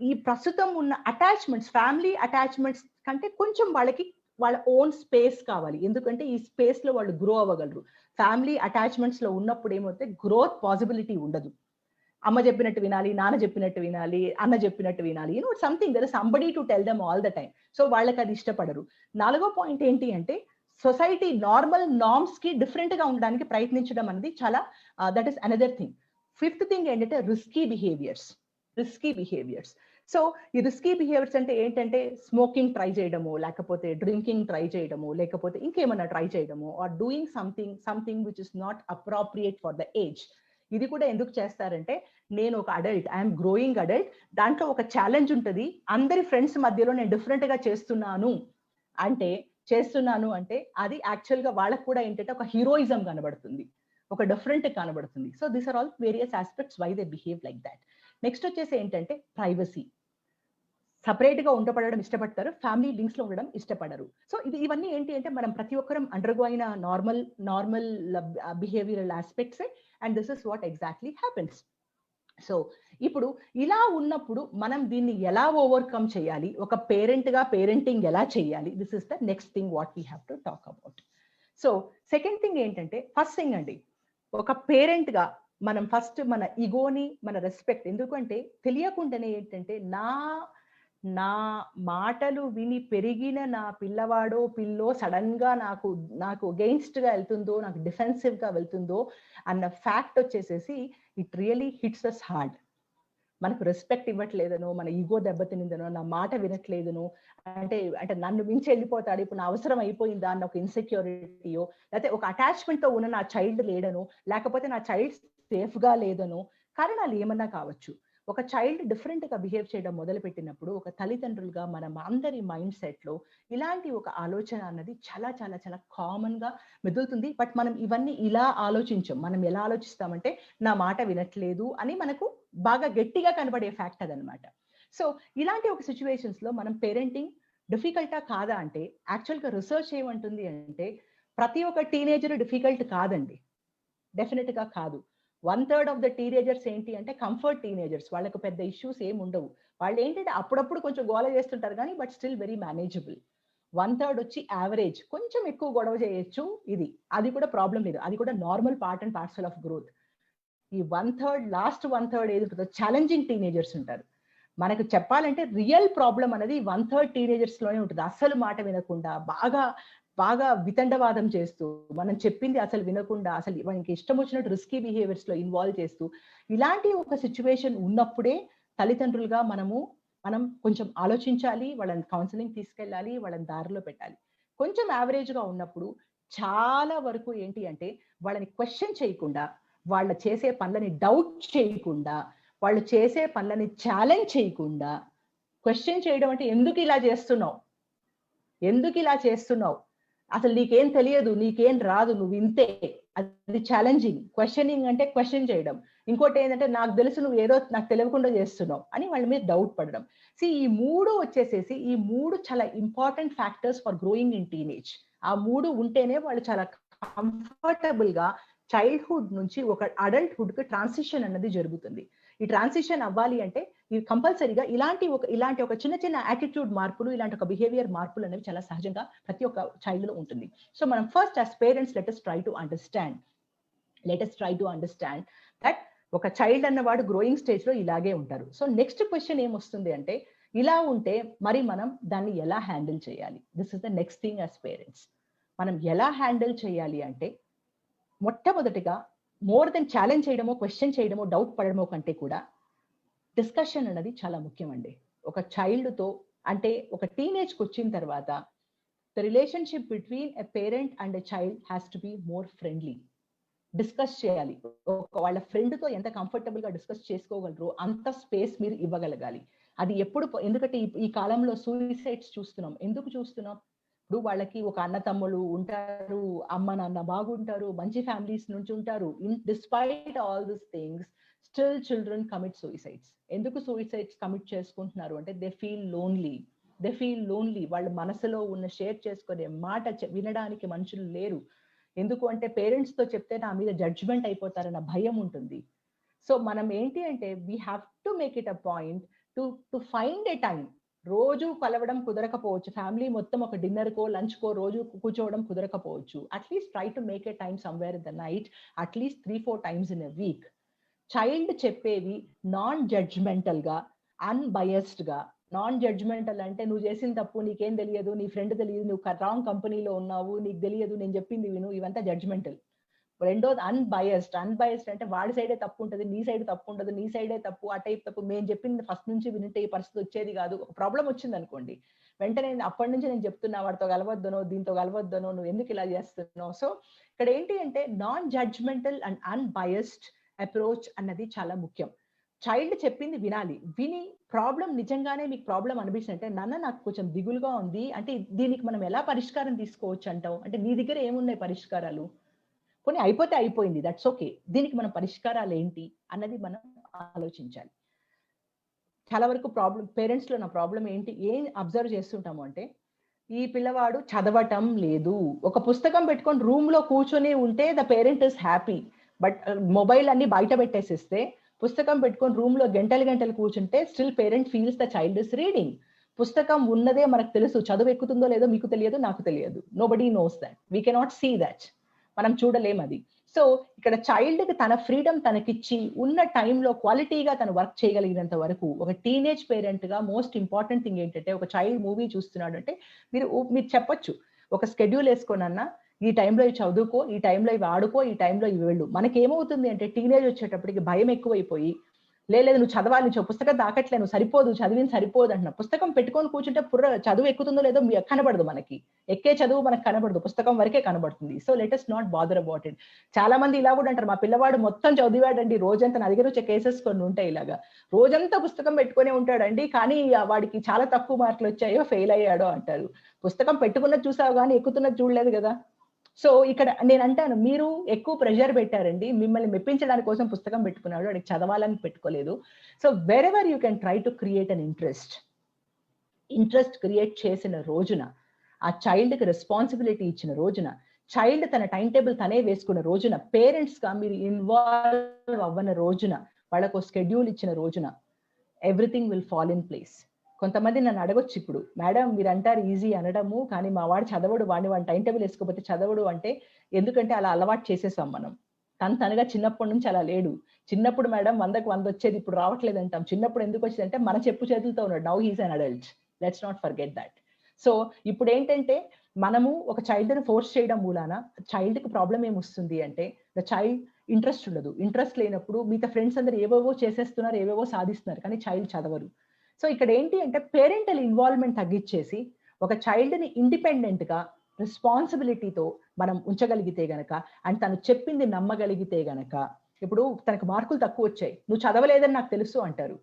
ఈ ప్రస్తుతం ఉన్న అటాచ్మెంట్స్, ఫ్యామిలీ అటాచ్మెంట్స్ కంటే కొంచెం వాళ్ళకి వాళ్ళ ఓన్ స్పేస్ కావాలి. ఎందుకంటే ఈ స్పేస్ లో వాళ్ళు గ్రో అవ్వగలరు. ఫ్యామిలీ అటాచ్మెంట్స్ లో ఉన్నప్పుడు ఏమవుతే గ్రోత్ పాసిబిలిటీ ఉండదు. అమ్మ చెప్పినట్టు వినాలి, నాన్న చెప్పినట్టు వినాలి, అన్న చెప్పినట్టు వినాలి, something there is somebody to tell them all the time. So వాళ్ళకి అది ఇష్టపడరు. 4వ పాయింట్ ఏంటి అంటే సొసైటీ నార్మల్ నార్మ్స్ కి డిఫరెంట్ గా ఉండడానికి ప్రయత్నించడం అనేది చాలా that is another thing. 5th thing ఏంటంటే risky behaviours. Risky behaviours. So ఈ రిస్కీ బిహేవియర్స్ అంటే ఏంటంటే స్మోకింగ్ ట్రై చేయడము, లేకపోతే డ్రింకింగ్ ట్రై చేయడము, లేకపోతే ఇంకేమన్నా ట్రై చేయడము, or doing something which is not appropriate for the age. ఇది కూడా ఎందుకు చేస్తారంటే, నేను ఒక అడల్ట్, ఐఎమ్ గ్రోయింగ్ అడల్ట్, దాంట్లో ఒక ఛాలెంజ్ ఉంటుంది, అందరి ఫ్రెండ్స్ మధ్యలో నేను డిఫరెంట్ గా చేస్తున్నాను అంటే అది యాక్చువల్ గా వాళ్ళకు కూడా ఏంటంటే ఒక హీరోయిజం కనబడుతుంది, ఒక డిఫరెంట్ కనబడుతుంది. So these are all various aspects why they behave like that. Next వచ్చేసి ఏంటంటే ప్రైవసీ. సపరేట్ గా ఉండపడడం ఇష్టపడతారు, ఫ్యామిలీ లింక్స్ లో ఉండడం ఇష్టపడరు. సో ఇవన్నీ ఏంటి అంటే మనం ప్రతి ఒక్కరం అండర్గో అయిన normal behavioural aspects, and this is what exactly happens. So ఇప్పుడు ఇలా ఉన్నప్పుడు మనం దీన్ని ఎలా ఓవర్కమ్ చేయాలి, ఒక పేరెంట్ గా పేరెంటింగ్ ఎలా చేయాలి, this is the next thing what we have to talk about. So second thing ఏంటంటే, ఫస్ట్ థింగ్ అండి, ఒక పేరెంట్ గా మనం ఫస్ట్ మన ఈగోని, మన రెస్పెక్ట్, ఎందుకంటే తెలియకుండానే ఏంటంటే నా మాటలు విని పెరిగిన నా పిల్లవాడో పిల్లో సడన్ గా నాకు అగెయిన్స్ట్ గా వెళ్తుందో, నాకు డిఫెన్సివ్ గా వెళ్తుందో అన్న ఫ్యాక్ట్ వచ్చేసేసి it really hits us hard. మనకు రెస్పెక్ట్ ఇవ్వట్లేదనో, మన ఈగో దెబ్బతినిందనో, నా మాట వినట్లేదనో, అంటే నన్ను మించి వెళ్ళిపోతాడు, ఇప్పుడు నా అవసరం అయిపోయిందా అన్న ఒక ఇన్సెక్యూరిటీయో, లేకపోతే ఒక అటాచ్మెంట్ తో ఉన్న నా చైల్డ్ లేడనో, లేకపోతే నా చైల్డ్ సేఫ్ గా లేదనో, కారణాలు ఏమన్నా కావచ్చు. ఒక చైల్డ్ డిఫరెంట్ గా బిహేవ్ చేయడం మొదలు పెట్టినప్పుడు ఒక తల్లిదండ్రులుగా మనం అందరి మైండ్ సెట్ లో ఇలాంటి ఒక ఆలోచన అన్నది చాలా చాలా చాలా కామన్ గా మెదులుతుంది. బట్ మనం ఇవన్నీ ఇలా ఆలోచించాం. మనం ఎలా ఆలోచిస్తామంటే, నా మాట వినట్లేదు అని మనకు బాగా గట్టిగా కనబడే ఫ్యాక్ట్ అదనమాట. సో ఇలాంటి ఒక సిచ్యువేషన్స్ లో మనం పేరెంటింగ్ డిఫికల్టా కాదా అంటే, యాక్చువల్ గా రిసర్చ్ ఏమంటుంది అంటే, ప్రతి ఒక్క టీనేజర్ డిఫికల్ట్ కాదండి, డెఫినెట్ గా కాదు. 1/3 ఆఫ్ ద టీనేజర్స్ ఏంటి అంటే కంఫర్ట్ టీనేజర్స్, వాళ్ళకు పెద్ద ఇష్యూస్ ఏమి ఉండవు. వాళ్ళు ఏంటంటే అప్పుడప్పుడు కొంచెం గోల చేస్తుంటారు కానీ బట్ స్టిల్ వెరీ మేనేజబుల్. 1/3 వచ్చి యావరేజ్, కొంచెం ఎక్కువ గొడవ చేయొచ్చు, అది కూడా ప్రాబ్లం లేదు, అది కూడా normal part and parcel of growth. ఈ 1/3 లాస్ట్ 1/3 ఏది ఉంటుందో ఛాలెంజింగ్ టీనేజర్స్ ఉంటారు. మనకు చెప్పాలంటే రియల్ ప్రాబ్లం అనేది 1/3 టీనేజర్స్ లోనే ఉంటుంది. అసలు మాట వినకుండా, బాగా వితండవాదం చేస్తూ, మనం చెప్పింది అసలు వినకుండా, అసలు మనకి ఇష్టం వచ్చినట్టు రిస్కీ బిహేవియర్స్ లో ఇన్వాల్వ్ చేస్తూ, ఇలాంటి ఒక సిచ్యువేషన్ ఉన్నప్పుడే తల్లిదండ్రులుగా మనం కొంచెం ఆలోచించాలి, వాళ్ళని కౌన్సిలింగ్ తీసుకెళ్ళాలి, వాళ్ళని దారిలో పెట్టాలి. కొంచెం యావరేజ్ గా ఉన్నప్పుడు చాలా వరకు ఏంటి అంటే, వాళ్ళని క్వశ్చన్ చేయకుండా, వాళ్ళ చేసే పనులని డౌట్ చేయకుండా, వాళ్ళు చేసే పనులని ఛాలెంజ్ చేయకుండా, క్వశ్చన్ చేయడం అంటే ఎందుకు ఇలా చేస్తున్నావు, అసలు నీకేం తెలియదు, నీకేం రాదు, నువ్వు ఇంతే, అది ఛాలెంజింగ్. క్వశ్చనింగ్ అంటే క్వశ్చన్ చేయడం. ఇంకోటి ఏంటంటే, నాకు తెలుసు నువ్వు ఏదో నాకు తెలియకుండా చేస్తున్నావు అని వాళ్ళ మీద డౌట్ పడడం. ఈ మూడు వచ్చేసేసి, ఈ మూడు చాలా important factors for growing in teenage. ఆ మూడు ఉంటేనే వాళ్ళు చాలా కంఫర్టబుల్ గా చైల్డ్హుడ్ నుంచి ఒక అడల్ట్హుడ్ కి ట్రాన్సిషన్ అన్నది జరుగుతుంది. ఈ ట్రాన్సిషన్ అవ్వాలి అంటే ఇది కంపల్సరీగా ఇలాంటి ఒక చిన్న చిన్న యాటిట్యూడ్ మార్పులు, ఇలాంటి ఒక బిహేవియర్ మార్పులు అనేవి చాలా సహజంగా ప్రతి ఒక్క చైల్డ్ లో ఉంటుంది. సో మనం first as parents let us try to understand that ఒక చైల్డ్ అన్నవాడు గ్రోయింగ్ స్టేజ్ లో ఇలాగే ఉంటారు. సో నెక్స్ట్ క్వశ్చన్ ఏమొస్తుంది అంటే, ఇలా ఉంటే మరి మనం దాన్ని ఎలా హ్యాండిల్ చేయాలి? This is the next thing as parents. మనం ఎలా హ్యాండిల్ చేయాలి అంటే, మొట్టమొదటిగా మోర్ దెన్ ఛాలెంజ్ చేయడమో, క్వశ్చన్ చేయడమో, డౌట్ పడడమో కంటే కూడా డిస్కషన్ అనేది చాలా ముఖ్యం అండి. ఒక చైల్డ్ తో, అంటే ఒక టీనేజ్ కి వచ్చిన తర్వాత the relationship between a parent and a child has to be more friendly. Discuss చేయాలి. వాళ్ళ ఫ్రెండ్ తో ఎంత కంఫర్టబుల్ గా డిస్కస్ చేసుకోగలరో అంత స్పేస్ మీరు ఇవ్వగలగాలి. అది ఎందుకంటే ఈ కాలంలో సూసైడ్స్ చూస్తున్నాం. ఎందుకు చూస్తున్నాం? ఇప్పుడు వాళ్ళకి ఒక అన్న తమ్ముళ్ళు ఉంటారు, అమ్మ నాన్న బాగుంటారు, మంచి ఫ్యామిలీస్ నుంచి ఉంటారు. Despite all this things still children commit suicides. ఎందుకు సూసైడ్స్ కమిట్ చేసుకుంటున్నారు అంటే, దే ఫీల్ లోన్లీ. వాళ్ళ మనసులో ఉన్న షేర్ చేసుకునే మాట వినడానికి మనుషులు లేరు. ఎందుకు అంటే పేరెంట్స్ తో చెప్తే నా మీద జడ్జ్మెంట్ అయిపోతారన్న భయం ఉంటుంది. సో మనం ఏంటి అంటే, we have to make it a point to find a time. రోజు కలవడం కుదరకపోవచ్చు, ఫ్యామిలీ మొత్తం ఒక డిన్నర్ కో లంచ్ కో రోజు కూర్చోవడం కుదరకపోవచ్చు. At least try to make a time somewhere in the night, at least 3-4 times in a week. Child చెప్పేవి నాన్ జడ్జ్మెంటల్ గా, అన్బయస్డ్ గా. నాన్ జడ్జ్మెంటల్ అంటే, నువ్వు చేసిన తప్పు, నీకేం తెలియదు, నీ ఫ్రెండ్ తెలియదు, నువ్వు రాంగ్ కంపెనీలో ఉన్నావు, నీకు తెలియదు, నేను చెప్పింది విను, ఇవంతా జడ్జ్మెంటల్. రెండోది అన్బయస్డ్ అంటే వాడి సైడే తప్పు ఉంటుంది, నీ సైడ్ తప్పు ఉండదు, నీ సైడే తప్పు, ఆ టైప్ తప్పు, మేము చెప్పింది ఫస్ట్ నుంచి వింటే ఈ పరిస్థితి వచ్చేది కాదు. ఒక ప్రాబ్లం వచ్చింది అనుకోండి, వెంటనే అప్పటి నుంచి నేను చెప్తున్నా వాడితో కలవద్దనో దీంతో కలవద్దనో, నువ్వు ఎందుకు ఇలా చేస్తున్నావు. సో ఇక్కడ ఏంటి అంటే non judgemental and unbiased approach అన్నది చాలా ముఖ్యం. చైల్డ్ చెప్పింది వినాలి, విని ప్రాబ్లం నిజంగానే మీకు ప్రాబ్లం అనిపిస్తుంటే, నాన్న నాకు కొంచెం దిగులుగా ఉంది అంటే దీనికి మనం ఎలా పరిష్కారం తీసుకోవచ్చు అంటావు అంటే, నీ దగ్గర ఏమున్నాయి పరిష్కారాలు, కొన్ని అయిపోతే అయిపోయింది, దట్స్ ఓకే, దీనికి మన పరిష్కారాలు ఏంటి అన్నది మనం ఆలోచించాలి. చాలా వరకు పేరెంట్స్ లో నా ప్రాబ్లం ఏంటి, ఏం అబ్జర్వ్ చేస్తుంటాము అంటే, ఈ పిల్లవాడు చదవటం లేదు, ఒక పుస్తకం పెట్టుకొని రూమ్ లో కూర్చొని ఉంటే the parent is happy, but mobile అన్ని బయట పెట్టేసిస్తే, పుస్తకం పెట్టుకొని రూమ్ లో గంటలు కూర్చుంటే still parent feels the child is reading. పుస్తకం ఉన్నదే మనకు తెలుసు, చదువు ఎక్కుతుందో లేదో మీకు తెలియదు, నాకు తెలియదు, nobody knows that, we cannot see that, మనం చూడలేం అది. సో ఇక్కడ చైల్డ్ కి తన ఫ్రీడమ్ తనకిచ్చి ఉన్న టైంలో క్వాలిటీగా తను వర్క్ చేయగలిగినంత వరకు, ఒక టీనేజ్ పేరెంట్ గా మోస్ట్ ఇంపార్టెంట్ థింగ్ ఏంటంటే, ఒక చైల్డ్ మూవీ చూస్తున్నాడు అంటే మీరు చెప్పొచ్చు, ఒక స్కెడ్యూల్ వేసుకోనన్నా, ఈ టైంలో ఇవి చదువుకో, ఈ టైంలో ఇవి ఆడుకో, ఈ టైంలో ఇవి వెళ్ళు. మనకేమవుతుంది అంటే టీనేజ్ వచ్చేటప్పటికి భయం ఎక్కువైపోయి, లేదు నువ్వు చదవాలి, పుస్తకం దాకట్లే, నువ్వు సరిపోదు, చదివిన సరిపోదు అంటున్నా. పుస్తకం పెట్టుకొని కూర్చుంటే చదువు ఎక్కుతుందో లేదో కనబడదు, మనకి ఎక్కే చదువు మనకు కనబడదు, పుస్తకం వరకే కనబడుతుంది. So let us not bother about it. చాలా మంది ఇలా కూడా అంటారు, మా పిల్లవాడు మొత్తం చదివాడండి రోజంతా, నా దగ్గర వచ్చే కేసెస్ కొన్ని ఉంటాయి ఇలాగా, రోజంతా పుస్తకం పెట్టుకునే ఉంటాడండి, కానీ వాడికి చాలా తక్కువ మార్కులు వచ్చాయో, ఫెయిల్ అయ్యాడో అంటారు. పుస్తకం పెట్టుకున్నది చూసావు కానీ ఎక్కుతున్నది చూడలేదు కదా. సో ఇక్కడ నేను అంటాను, మీరు ఎక్కువ ప్రెషర్ పెట్టారండి, మిమ్మల్ని మెప్పించడానికి కోసం పుస్తకం పెట్టుకున్నాడు, వాడికి చదవాలని పెట్టుకోలేదు. So where ever you can try to create an interest create చేసిన రోజున, ఆ చైల్డ్ కి రెస్పాన్సిబిలిటీ ఇచ్చిన రోజున, చైల్డ్ తన టైం టేబుల్ తనే వేసుకున్న రోజున, పేరెంట్స్ గా మీరు ఇన్వాల్వ్ అవ్వన రోజున, వాళ్ళకు స్కెడ్యూల్ ఇచ్చిన రోజున, everything will fall in place. కొంతమంది నన్ను అడగొచ్చు ఇప్పుడు, మేడం మీరు అంటారు ఈజీ అనడము, కానీ మా వాడు చదవడు, వాడిని టైం టేబుల్ వేసుకోకపోతే చదవడు అంటే, ఎందుకంటే అలా అలవాటు చేసేసాం మనం. తనగా చిన్నప్పటి నుంచి అలా లేడు. చిన్నప్పుడు మేడం 100కి 100 వచ్చేది, ఇప్పుడు రావట్లేదు అంటాం. చిన్నప్పుడు ఎందుకు వచ్చింది అంటే మన చెప్పు చేతులతో ఉన్నాడు, now he's an adult, let's not forget that. So ఇప్పుడు ఏంటంటే, మనము ఒక చైల్డ్ ని ఫోర్స్ చేయడం మూలాన చైల్డ్ కి ప్రాబ్లం ఏమొస్తుంది అంటే, ద చైల్డ్ ఇంట్రెస్ట్ ఉండదు. ఇంట్రెస్ట్ లేనప్పుడు మిగతా ఫ్రెండ్స్ అందరు ఏవేవో చేసేస్తున్నారు, ఏవేవో సాధిస్తున్నారు, కానీ చైల్డ్ చదవరు. సో ఇక్కడ ఏంటి అంటే, పేరెంటల్ ఇన్వాల్వ్మెంట్ తగ్గించేసి ఒక చైల్డ్ ని ఇండిపెండెంట్ గా రెస్పాన్సిబిలిటీతో మనం ఉంచగలిగితే గనక, అండ్ తను చెప్పింది నమ్మగలిగితే గనక, ఇప్పుడు తనకు మార్కులు తక్కువ వచ్చాయి, నువ్వు చదవలేదని నాకు తెలుసు అంటారు.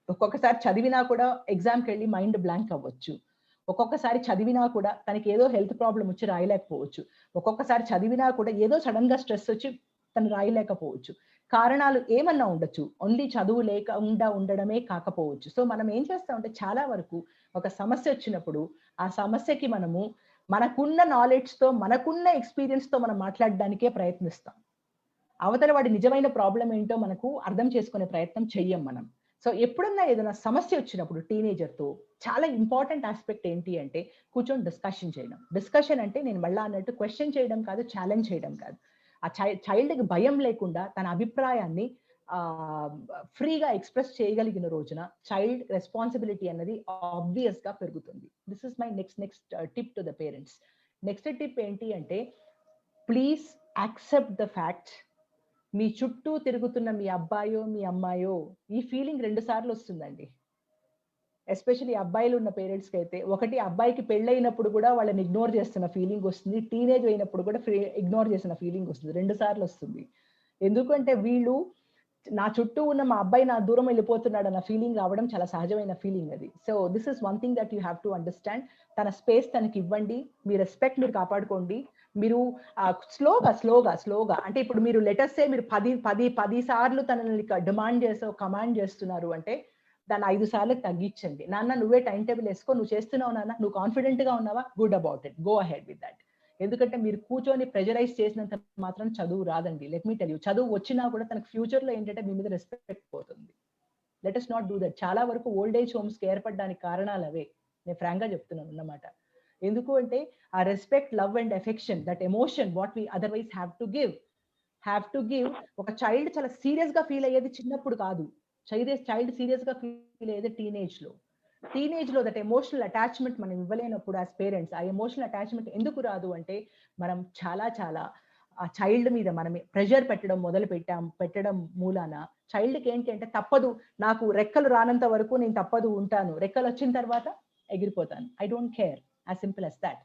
ఒక్కొక్కసారి చదివినా కూడా ఎగ్జామ్కి వెళ్ళి మైండ్ బ్లాంక్ అవ్వచ్చు. ఒక్కొక్కసారి చదివినా కూడా తనకి ఏదో హెల్త్ ప్రాబ్లం వచ్చి రాయలేకపోవచ్చు. ఒక్కొక్కసారి చదివినా కూడా ఏదో సడన్ గా స్ట్రెస్ వచ్చి తను రాయలేకపోవచ్చు. కారణాలు ఏమన్నా ఉండొచ్చు, ఓన్లీ చదువు లేకుండా ఉండడమే కాకపోవచ్చు. సో మనం ఏం చేస్తామంటే, చాలా వరకు ఒక సమస్య వచ్చినప్పుడు ఆ సమస్యకి మనము మనకున్న నాలెడ్జ్ తో, మనకున్న ఎక్స్పీరియన్స్ తో మనం మాట్లాడడానికే ప్రయత్నిస్తాం. అవతల వాడి నిజమైన ప్రాబ్లం ఏంటో మనకు అర్థం చేసుకునే ప్రయత్నం చెయ్యం మనం. సో ఎప్పుడన్నా ఏదైనా సమస్య వచ్చినప్పుడు టీనేజర్ తో చాలా ఇంపార్టెంట్ ఆస్పెక్ట్ ఏంటి అంటే, కూర్చొని డిస్కషన్ చేయడం. డిస్కషన్ అంటే నేను మళ్ళా అన్నట్టు క్వశ్చన్ చేయడం కాదు, ఛాలెంజ్ చేయడం కాదు. ఆ చైల్డ్కి భయం లేకుండా తన అభిప్రాయాన్ని ఫ్రీగా ఎక్స్ప్రెస్ చేయగలిగిన రోజున చైల్డ్ రెస్పాన్సిబిలిటీ అన్నది ఆబ్వియస్ గా పెరుగుతుంది. This is my next tip to the parents. Next tip ఏంటి అంటే, ప్లీజ్ యాక్సెప్ట్ ద ఫ్యాక్ట్, మీ చుట్టూ తిరుగుతున్న మీ అబ్బాయో మీ అమ్మాయో, ఈ ఫీలింగ్ 2 సార్లు వస్తుందండి. ఎస్పెషల్లీ అబ్బాయిలు ఉన్న పేరెంట్స్కి అయితే, ఒకటి అబ్బాయికి పెళ్ళైనప్పుడు కూడా వాళ్ళని ఇగ్నోర్ చేస్తున్న ఫీలింగ్ వస్తుంది, టీనేజ్ అయినప్పుడు కూడా ఇగ్నోర్ చేసిన ఫీలింగ్ వస్తుంది. 2 సార్లు వస్తుంది. ఎందుకంటే వీళ్ళు, నా చుట్టూ ఉన్న మా అబ్బాయి నా దూరం వెళ్ళిపోతున్నాడు అన్న ఫీలింగ్ రావడం చాలా సహజమైన ఫీలింగ్ అది. So this is one thing that you have to understand. తన స్పేస్ తనకి ఇవ్వండి, మీ రెస్పెక్ట్ మీరు కాపాడుకోండి. మీరు స్లోగా అంటే, ఇప్పుడు మీరు లెటర్సే మీరు 10 సార్లు తనని డిమాండ్ కమాండ్ చేస్తున్నారు అంటే, దాన్ని 5 సార్లకు తగ్గించండి. నాన్న నువ్వే టైం టేబుల్ వేసుకో, నువ్వు చేస్తున్నావు నాన్న, నువ్వు కాన్ఫిడెంట్ గా ఉన్నావా, good about it, go ahead with that. ఎందుకంటే మీరు కూర్చొని ప్రెజరైజ్ చేసినంత మాత్రం చదువు రాదండి. లెట్ మీ టెల్ యూ, చదువు వచ్చినా కూడా తనకు ఫ్యూచర్ లో ఏంటంటే మీ మీద రెస్పెక్ట్ పోతుంది. Let us not do that. చాలా వరకు ఓల్డ్ ఏజ్ హోమ్స్ కి ఏర్పడడానికి కారణాలు అవే, నేను ఫ్రాంక్ గా చెప్తున్నాను అన్నమాట. ఎందుకు అంటే, ఆ respect, love and affection, that emotion what we otherwise have to give. ఒక చైల్డ్ చాలా సీరియస్ గా ఫీల్ అయ్యేది చిన్నప్పుడు కాదు, చైల్డ్ సీరియస్ గా ఫీల్ అయ్యేది టీనేజ్ లో దట్ ఎమోషనల్ అటాచ్మెంట్ మనం ఇవ్వలేనప్పుడు యాజ్ పేరెంట్స్, ఆ ఎమోషనల్ అటాచ్మెంట్ ఎందుకు రాదు అంటే, మనం చాలా ఆ చైల్డ్ మీద మనం ప్రెషర్ పెట్టడం మూలాన చైల్డ్కి ఏంటి అంటే తప్పదు, నాకు రెక్కలు రానంత వరకు నేను తప్పదు ఉంటాను, రెక్కలు వచ్చిన తర్వాత ఎగిరిపోతాను, I don't care, as simple as that.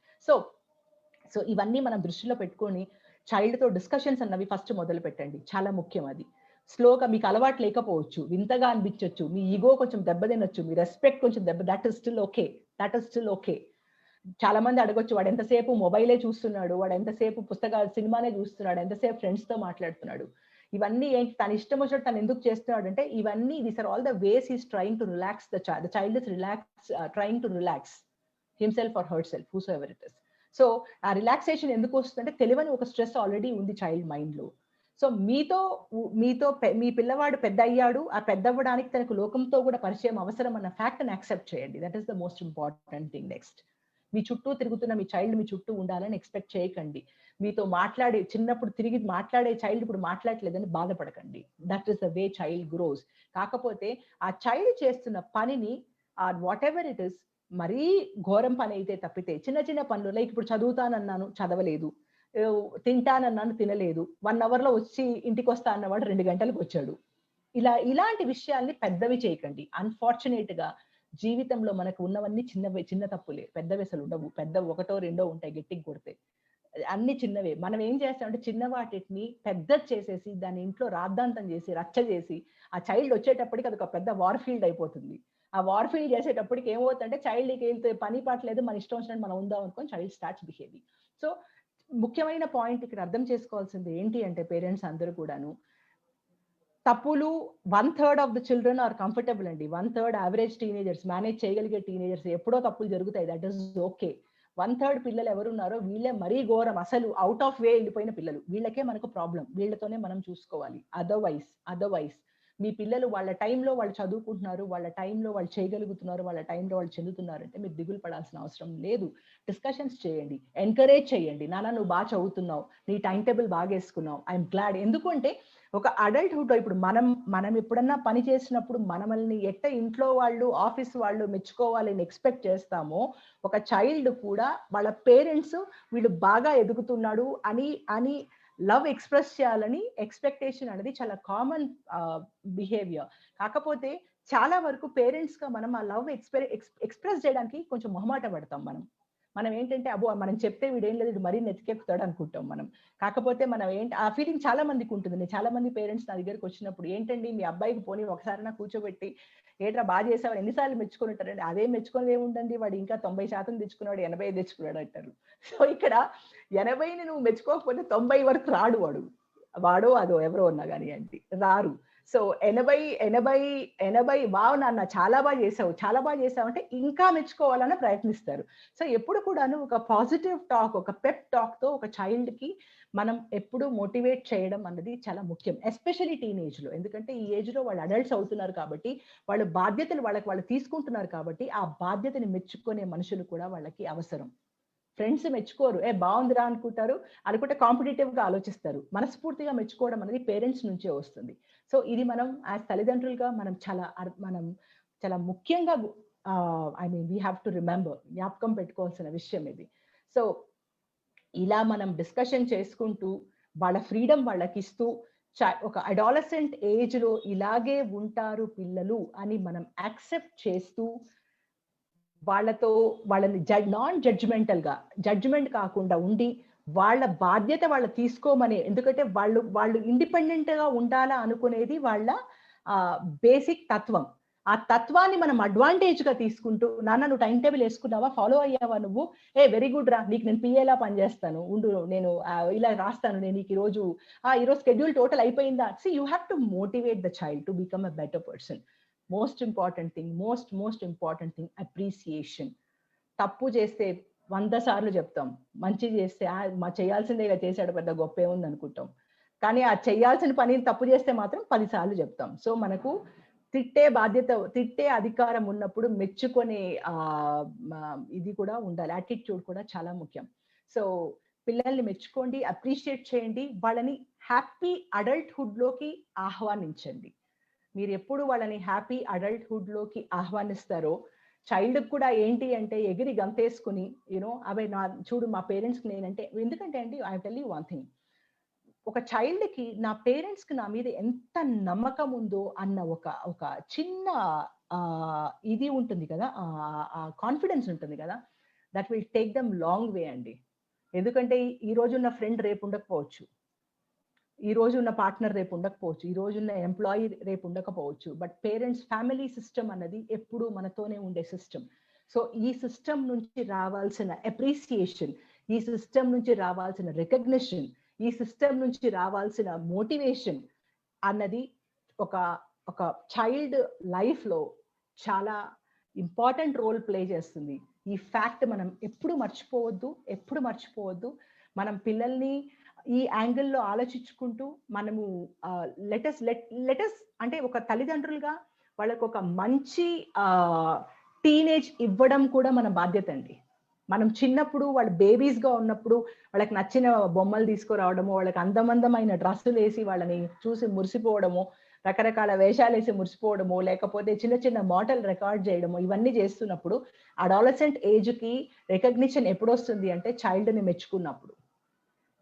So ఇవన్నీ మనం దృష్టిలో పెట్టుకొని చైల్డ్తో డిస్కషన్స్ అన్నవి ఫస్ట్ మొదలు పెట్టండి, చాలా ముఖ్యం. అది స్లోగా, మీకు అలవాటు లేకపోవచ్చు, వింతగా అనిపించవచ్చు, మీ ఈగో కొంచెం దెబ్బతినొచ్చు, మీ రెస్పెక్ట్ కొంచెం దట్ ఈస్ స్టిల్ ఓకే. చాలా మంది అడగొచ్చు, వాడు ఎంతసేపు మొబైలే చూస్తున్నాడు, వాడు ఎంతసేపు పుస్తకాలు సినిమానే చూస్తున్నాడు, ఎంతసేపు ఫ్రెండ్స్ తో మాట్లాడుతున్నాడు, ఇవన్నీ ఏంటి, తన ఇష్టం వచ్చినట్టు తను ఎందుకు చేస్తున్నాడు అంటే ఇవన్నీ these are all the ways is trying to relax the child is trying to relax himself or herself, whosever it is. So ఆ రిలాక్సేషన్ ఎందుకు వస్తుందంటే తెలియని ఒక స్ట్రెస్ ఆల్రెడీ ఉంది చైల్డ్ మైండ్ లో. సో మీతో మీ పిల్లవాడు పెద్ద అయ్యాడు, ఆ పెద్ద అవ్వడానికి తనకు లోకంతో కూడా పరిచయం అవసరం అన్న ఫ్యాక్ట్ ని యాక్సెప్ట్ చేయండి. That is the most important thing. Next, మీ చుట్టూ తిరుగుతున్న మీ చైల్డ్ మీ చుట్టూ ఉండాలని ఎక్స్పెక్ట్ చేయకండి. మీతో చిన్నప్పుడు తిరిగి మాట్లాడే చైల్డ్ ఇప్పుడు మాట్లాడలేదని బాధపడకండి. That is the way child gross. కాకపోతే ఆ చైల్డ్ చేస్తున్న పనిని వాట్ ఎవర్ ఇట్ ఇస్, మరీ ఘోరం పని అయితే తప్పితే చిన్న చిన్న పనులు, లైక్ ఇప్పుడు చదువుతానన్నాను చదవలేదు, తింటానన్నాను తినలేదు, 1 hour లో వచ్చి ఇంటికి వస్తా అన్నవాడు 2 గంటలకు వచ్చాడు, ఇలాంటి విషయాల్ని పెద్దవి చేయకండి. అన్ఫార్చునేట్ గా జీవితంలో మనకు ఉన్నవన్నీ చిన్న తప్పులే, పెద్దవి అసలు ఉండవు. పెద్ద 1 or 2 ఉంటాయి గట్టికి కొడితే, అన్ని చిన్నవే. మనం ఏం చేస్తామంటే చిన్న వాటిని పెద్ద చేసేసి దాని ఇంట్లో రాద్ధాంతం చేసి రచ్చ చేసి ఆ చైల్డ్ వచ్చేటప్పటికి అది ఒక పెద్ద వార్ఫీల్డ్ అయిపోతుంది. ఆ వార్ఫీల్డ్ చేసేటప్పటికి ఏమవుతుందంటే చైల్డ్కి వెళ్తే పని పాటలేదు, మన ఇష్టం వచ్చినట్టు మనం ఉందాం అనుకోని చైల్డ్ స్టార్ట్స్ బిహేవింగ్. సో ముఖ్యమైన పాయింట్ ఇక్కడ అర్థం చేసుకోవాల్సింది ఏంటి అంటే పేరెంట్స్ అందరూ కూడాను, తప్పులు 1/3 of the children are comfortable అండి. 1/3 యావరేజ్ టీనేజర్స్, మేనేజ్ చేయగలిగే టీనేజర్స్, ఎప్పుడో తప్పులు జరుగుతాయి, దట్ ఈస్ ఓకే. 1/3 పిల్లలు ఎవరున్నారో వీళ్ళే మరీ ఘోరం, అసలు అవుట్ ఆఫ్ వే వెళ్ళిపోయిన పిల్లలు, వీళ్ళకే మనకు ప్రాబ్లం, వీళ్ళతోనే మనం చూసుకోవాలి. అదర్వైజ్ మీ పిల్లలు వాళ్ళ టైంలో వాళ్ళు చదువుకుంటున్నారు, వాళ్ళ టైంలో వాళ్ళు చేయగలుగుతున్నారు, వాళ్ళ టైంలో వాళ్ళు చెందుతున్నారు అంటే మీరు దిగులు పడాల్సిన అవసరం లేదు. డిస్కషన్స్ చేయండి, ఎంకరేజ్ చేయండి, నాన్న నువ్వు బాగా చదువుతున్నావు, నీ టైం టేబుల్ బాగా వేసుకున్నావు, ఐఎమ్ గ్లాడ్. ఎందుకంటే ఒక అడల్ట్హుడ్ లో ఇప్పుడు మనం ఎప్పుడన్నా పని చేసినప్పుడు మనల్ని ఇంట్లో వాళ్ళు ఆఫీస్ వాళ్ళు మెచ్చుకోవాలని ఎక్స్పెక్ట్ చేస్తామో, ఒక చైల్డ్ కూడా వాళ్ళ పేరెంట్స్ వీళ్ళు బాగా ఎదుగుతున్నాడు అని లవ్ ఎక్స్ప్రెస్ చేయాలని ఎక్స్పెక్టేషన్ అనేది చాలా కామన్ బిహేవియర్. కాకపోతే చాలా వరకు పేరెంట్స్ గా మనం ఆ లవ్ ఎక్స్ప్రెస్ చేయడానికి కొంచెం మొహమాట పడతాం. మనం ఏంటంటే అబ్బో మనం చెప్తే వీడేం లేదు మరీ నెతికెక్కుతాడు అనుకుంటాం మనం. కాకపోతే మనం ఆ ఫీలింగ్ చాలా మందికి ఉంటుంది. చాలా మంది పేరెంట్స్ నా దగ్గరకు వచ్చినప్పుడు, ఏంటండి మీ అబ్బాయికి పోనీ ఒకసారి కూర్చోబెట్టి ఏట్రా బాగా చేసావు ఎన్నిసార్లు మెచ్చుకొని ఉంటారండి, అదే మెచ్చుకొని ఏముండండి, వాడు ఇంకా 90% తెచ్చుకున్నాడు, 80 తెచ్చుకున్నాడు అంటారు. సో ఇక్కడ 80ని నువ్వు మెచ్చుకోకపోతే 90 వరకు రాడు, వాడో అదో ఎవరో ఉన్నా కానీ అంటే రారు. సో 80 వావ్ నాన్న చాలా బాగా చేసావు అంటే ఇంకా మెచ్చుకోవాలని ప్రయత్నిస్తారు. సో ఎప్పుడు కూడాను ఒక పాజిటివ్ టాక్, ఒక పెప్ టాక్ తో ఒక చైల్డ్ కి మనం ఎప్పుడు మోటివేట్ చేయడం అన్నది చాలా ముఖ్యం, ఎస్పెషల్లీ టీనేజ్ లో. ఎందుకంటే ఈ ఏజ్ లో వాళ్ళు అడల్ట్స్ అవుతున్నారు కాబట్టి, వాళ్ళ బాధ్యతలు వాళ్ళు తీసుకుంటున్నారు కాబట్టి, ఆ బాధ్యతని మెచ్చుకునే మనుషులు కూడా వాళ్ళకి అవసరం. ఫ్రెండ్స్ మెచ్చుకోరు, బాగుందిరా అనుకుంటే కాంపిటేటివ్ గా ఆలోచిస్తారు. మనస్ఫూర్తిగా మెచ్చుకోవడం అనేది పేరెంట్స్ నుంచే వస్తుంది. సో ఇది మనం యాజ్ తల్లిదండ్రులుగా మనం చాలా ముఖ్యంగా వీ హ్యావ్ టు రిమెంబర్, జ్ఞాపకం పెట్టుకోవాల్సిన విషయం ఇది. సో ఇలా మనం డిస్కషన్ చేసుకుంటూ వాళ్ళ ఫ్రీడమ్ వాళ్ళకి ఇస్తూ, ఒక అడాలసెంట్ ఏజ్ లో ఇలాగే ఉంటారు పిల్లలు అని మనం యాక్సెప్ట్ చేస్తూ, వాళ్ళని నాన్ జడ్జిమెంట్ కాకుండా ఉండి వాళ్ళ బాధ్యత వాళ్ళు తీసుకోమని, ఎందుకంటే వాళ్ళు ఇండిపెండెంట్ గా ఉండాలా అనుకునేది వాళ్ళ బేసిక్ తత్వం. ఆ తత్వాన్ని మనం అడ్వాంటేజ్ గా తీసుకుంటూ, నాన్న నువ్వు టైం టేబుల్ వేసుకున్నావా, ఫాలో అయ్యావా, నువ్వు వెరీ గుడ్ రా, నీకు నేను పిఏలా పనిచేస్తాను, ఉండు నేను ఇలా రాస్తాను, నేను నీకు ఈరోజు స్కెడ్యూల్ టోటల్ అయిపోయిందా. See you have to motivate the child to become a better person. Most important thing appreciation. తప్పు చేస్తే 100 సార్లు చెప్తాం, మంచి చేస్తే చేయాల్సిందేగా చేశాడు, పెద్ద గొప్ప ఏముంది అనుకుంటాం. కానీ ఆ చేయాల్సిన పని తప్పు చేస్తే మాత్రం 10 సార్లు చెప్తాం. సో మనకు తిట్టే అధికారం ఉన్నప్పుడు మెచ్చుకునే ఇది కూడా ఉండాలి, యాటిట్యూడ్ కూడా చాలా ముఖ్యం. సో పిల్లల్ని మెచ్చుకోండి, అప్రిషియేట్ చేయండి, వాళ్ళని హ్యాపీ అడల్ట్హుడ్ లోకి ఆహ్వానించండి. మీరు ఎప్పుడు వాళ్ళని హ్యాపీ అడల్ట్హుడ్ లోకి ఆహ్వానిస్తారో, చైల్డ్ కూడా ఏంటి అంటే ఎగిరి గంతేసుకుని అవే చూడు మా పేరెంట్స్ నేనంటే, ఎందుకంటే అండి I tell you one thing, ఒక చైల్డ్ కి నా పేరెంట్స్ కి నా మీద ఎంత నమ్మకం ఉందో అన్న ఒక చిన్న ఇది ఉంటుంది కదా, కాన్ఫిడెన్స్ ఉంటుంది కదా, that will take them long way అండి. ఎందుకంటే ఈ రోజున్న ఫ్రెండ్ రేపు ఉండకపోవచ్చు, ఈ రోజు ఉన్న పార్ట్నర్ రేపు ఉండకపోవచ్చు, ఈ రోజున్న ఎంప్లాయీ రేపు ఉండకపోవచ్చు, బట్ పేరెంట్స్ ఫ్యామిలీ సిస్టమ్ అన్నది ఎప్పుడు మనతోనే ఉండే సిస్టమ్. సో ఈ సిస్టమ్ నుంచి రావాల్సిన అప్రిసియేషన్, ఈ సిస్టమ్ నుంచి రావాల్సిన రికగ్నిషన్, ఈ సిస్టమ్ నుంచి రావాల్సిన మోటివేషన్ అన్నది ఒక చైల్డ్ లైఫ్ లో చాలా ఇంపార్టెంట్ రోల్ ప్లే చేస్తుంది. ఈ ఫ్యాక్ట్ మనం ఎప్పుడు మర్చిపోవద్దు. మనం పిల్లల్ని ఈ యాంగిల్లో ఆలోచించుకుంటూ మనము లెటస్ అంటే ఒక తల్లిదండ్రులుగా వాళ్ళకు ఒక మంచి టీనేజ్ ఇవ్వడం కూడా మన బాధ్యత అండి. మనం చిన్నప్పుడు వాళ్ళు బేబీస్ గా ఉన్నప్పుడు వాళ్ళకి నచ్చిన బొమ్మలు తీసుకురావడము, వాళ్ళకి అందమైన డ్రెస్సులు వేసి వాళ్ళని చూసి మురిసిపోవడము, రకరకాల వేషాలు వేసి మురిసిపోవడము, లేకపోతే చిన్న చిన్న మాటలు రికార్డ్ చేయడము, ఇవన్నీ చేస్తున్నప్పుడు అడాలసెంట్ ఏజ్ కి రికగ్నిషన్ ఎప్పుడు వస్తుంది అంటే చైల్డ్ ని మెచ్చుకున్నప్పుడు.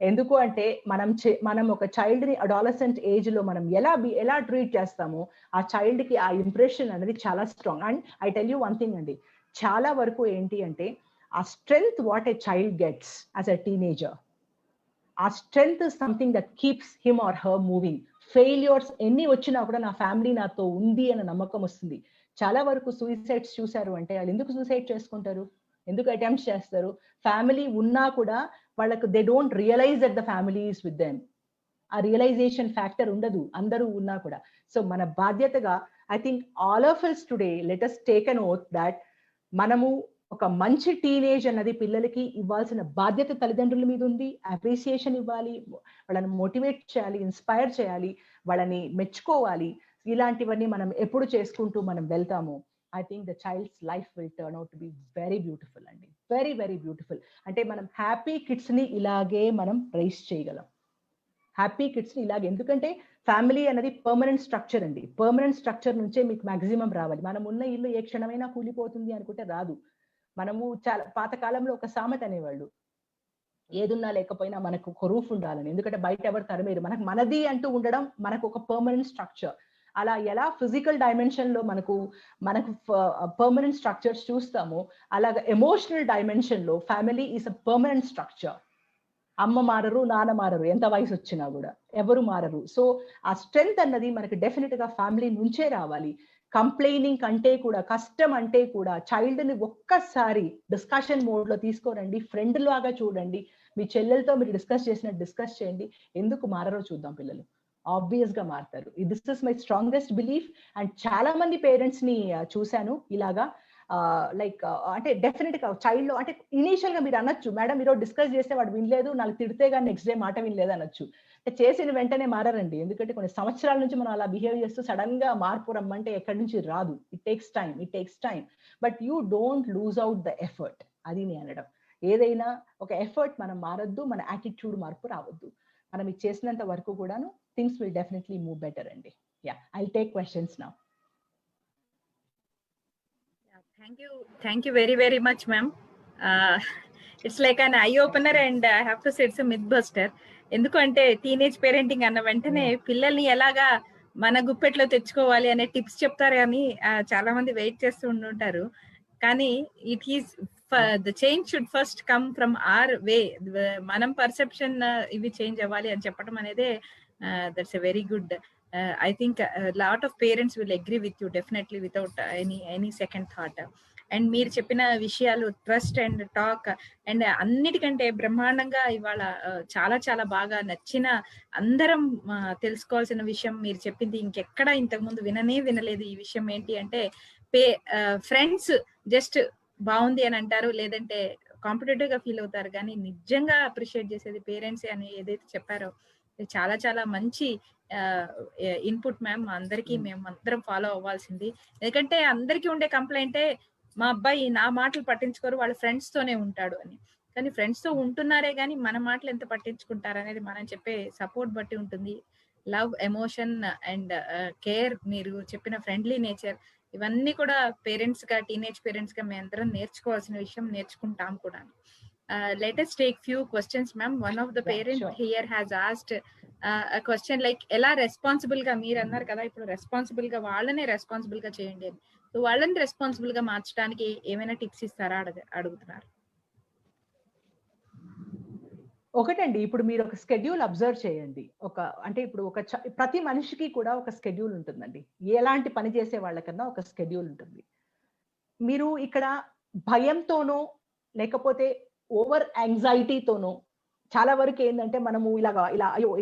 ఎందుకు అంటే మనం ఒక చైల్డ్ ని అడాలసెంట్ ఏజ్ లో మనం ఎలా ట్రీట్ చేస్తామో ఆ చైల్డ్ కి ఆ ఇంప్రెషన్ అనేది చాలా strong. And I tell you one thing అండి, చాలా వరకు ఏంటి అంటే ఆ strength what a child gets as a teenager, ఆ strength is something that keeps him or her moving. Failures ఎన్ని వచ్చినా కూడా నా ఫ్యామిలీ నాతో ఉంది అన్న నమ్మకం వస్తుంది. చాలా వరకు సూసైడ్స్ చూశారు అంటే వాళ్ళు ఎందుకు సూసైడ్ చేసుకుంటారు, ఎందుకు అటెంప్ట్స్ చేస్తారు? ఫ్యామిలీ ఉన్నా కూడా వాళ్ళకు they don't realize that the family is with them. ఆ రియలైజేషన్ ఫ్యాక్టర్ ఉండదు అందరూ ఉన్నా కూడా. సో మన బాధ్యతగా I think all of us today let us take an oath that మనము ఒక మంచి టీనేజ్ అన్నది పిల్లలకి ఇవ్వాల్సిన బాధ్యత తల్లిదండ్రుల మీద ఉంది. అప్రిసియేషన్ ఇవ్వాలి, వాళ్ళని మోటివేట్ చేయాలి, ఇన్స్పైర్ చేయాలి, వాళ్ళని మెచ్చుకోవాలి. ఇలాంటివన్నీ మనం ఎప్పుడు చేసుకుంటూ మనం వెళ్తాము, I think the child's life will turn out to be very beautiful అండి, వెరీ వెరీ బ్యూటిఫుల్. అంటే మనం హ్యాపీ కిడ్స్ ని ఇలాగే మనం రైస్ చేయగలం, హ్యాపీ కిడ్స్ ని ఇలాగే. ఎందుకంటే ఫ్యామిలీ అనేది పర్మనెంట్ స్ట్రక్చర్ అండి, పర్మనెంట్ స్ట్రక్చర్ నుంచే మీకు మాక్సిమం రావాలి. మనం ఉన్న ఇల్లు ఏ క్షణమైనా కూలిపోతుంది అనుకుంటే రాదు. మనము చాలా పాతకాలంలో ఒక సామెత అనేవాళ్ళు, ఏదున్నా లేకపోయినా మనకు ఒక రూఫ్ ఉండాలని. ఎందుకంటే బయట ఎవరు తరమేరు, మనది అంటూ ఉండడం మనకు ఒక పర్మనెంట్ స్ట్రక్చర్. అలా ఎలా ఫిజికల్ డైమెన్షన్ లో మనకు పర్మనెంట్ స్ట్రక్చర్స్ చూస్తామో అలాగా ఎమోషనల్ డైమెన్షన్ లో family is a permanent structure. అమ్మ మారరు, నాన్న మారరు, ఎంత వయసు వచ్చినా కూడా ఎవరు మారరు. సో ఆ స్ట్రెంగ్త్ అన్నది మనకి డెఫినెట్ గా ఫ్యామిలీ నుంచే రావాలి. కంప్లైనింగ్ కంటే కూడా, కష్టం అంటే కూడా చైల్డ్ ని ఒక్కసారి డిస్కషన్ మోడ్ లో తీసుకోరండి, ఫ్రెండ్ లాగా చూడండి. మీ చెల్లెలతో మీరు డిస్కస్ చేయండి, ఎందుకు మారరో చూద్దాం. పిల్లలు ఆబ్వియస్ గా మారుతారు. This is my strongest belief. And చాలా మంది పేరెంట్స్ ని చూశాను ఇలాగా, లైక్ అంటే డెఫినెట్ గా చైల్డ్ లో అంటే ఇనీషియల్ గా మీరు అనొచ్చు, మేడం ఈరోజు డిస్కస్ చేస్తే వాడు వినలేదు, నాకు తిడితే కానీ నెక్స్ట్ డే మాట వినలేదు అనొచ్చు. చేసిన వెంటనే మారారండి. ఎందుకంటే కొన్ని సంవత్సరాల నుంచి మనం అలా బిహేవ్ చేస్తూ సడన్ గా మార్పు రమ్మంటే ఎక్కడి నుంచి రాదు. It takes time. But you don't lose out the effort. అది నేను అనడం. ఏదైనా ఒక ఎఫర్ట్, మనం మారద్దు, మన యాటిట్యూడ్ మార్పు రావద్దు. మనం ఇది చేసినంత వరకు కూడాను things will definitely move better అండి. Yeah, I take questions now. Thank you very very much, ma'am. It's like an eye opener and I have to say it's a myth buster. ఎందుకంటే teenage parenting అన్న వెంటనే పిల్లల్ని ఎలాగా మన గుప్పెట్లో తెచ్చుకోవాలి అనే టిప్స్ చెప్తారు అని చాలా మంది వెయిట్ చేస్తూ ఉంటుంటారు. కానీ it is the change should first come from our way. మనం పర్సెప్షన్ ఇవి చేంజ్ అవ్వాలి అని చెప్పడం అనేది that's a very good. I think a lot of parents will agree with you definitely without any second thought. And మీరు చెప్పిన విషయాలు trust and talk and అన్నిటికంటే బ్రహ్మాండంగా ఇవాళ చాలా చాలా బాగా నచ్చిన, అందరం తెలుసుకోవాల్సిన విషయం మీరు చెప్పింది. ఇంకెక్కడ ఇంతకుముందు వినలేదు ఈ విషయం. ఏంటి అంటే ఫ్రెండ్స్ జస్ట్ బాగుంది అని అంటారు, లేదంటే కాంపిటేటివ్ గా ఫీల్ అవుతారు, కానీ నిజంగా అప్రిషియేట్ చేసేది పేరెంట్స్ అని ఏదైతే చెప్పారో చాలా చాలా మంచి ఇన్పుట్ మ్యామ్. అందరికీ మేము అందరం ఫాలో అవ్వాల్సింది. ఎందుకంటే అందరికీ ఉండే కంప్లైంటే మా అబ్బాయి నా మాటలు పట్టించుకోరు, వాళ్ళ ఫ్రెండ్స్ తోనే ఉంటాడు అని. కానీ ఫ్రెండ్స్ తో ఉంటున్నారే కానీ మన మాటలు ఎంత పట్టించుకుంటారు అనేది మనం చెప్పే సపోర్ట్ బట్టి ఉంటుంది. లవ్, ఎమోషన్ అండ్ కేర్, మీరు చెప్పిన ఫ్రెండ్లీ నేచర్, ఇవన్నీ కూడా పేరెంట్స్ గా, టీనేజ్ పేరెంట్స్ గా మేము అందరం నేర్చుకోవాల్సిన విషయం, నేర్చుకుంటాం కూడా. Let us take few questions, ma'am. One of the Yeah, parent sure. here has asked a question like, ఎలా రెస్పాన్సిబుల్ గా మీరు అన్నారు కదా, ఇప్పుడు రెస్పాన్సిబుల్ గా వాళ్ళనే రెస్పాన్సిబుల్ గా చేయండి అని. సో వాళ్ళని రెస్పాన్సిబుల్ గా మార్చడానికి ఏమైనా టిప్స్ ఇస్తారా అడుగుతున్నారు. ఒకటండి, ఇప్పుడు మీరు ఒక స్కెడ్యూల్ అబ్జర్వ్ చేయండి. అంటే ఇప్పుడు ప్రతి మనిషికి కూడా ఒక స్కెడ్యూల్ ఉంటుందండి. ఎలాంటి పని చేసే వాళ్ళకన్నా ఒక స్కెడ్యూల్ ఉంటుంది. మీరు ఇక్కడ భయంతోనో లేకపోతే ఓవర్ యాంగ్జైటీతోనో చాలా వరకు ఏంటంటే మనము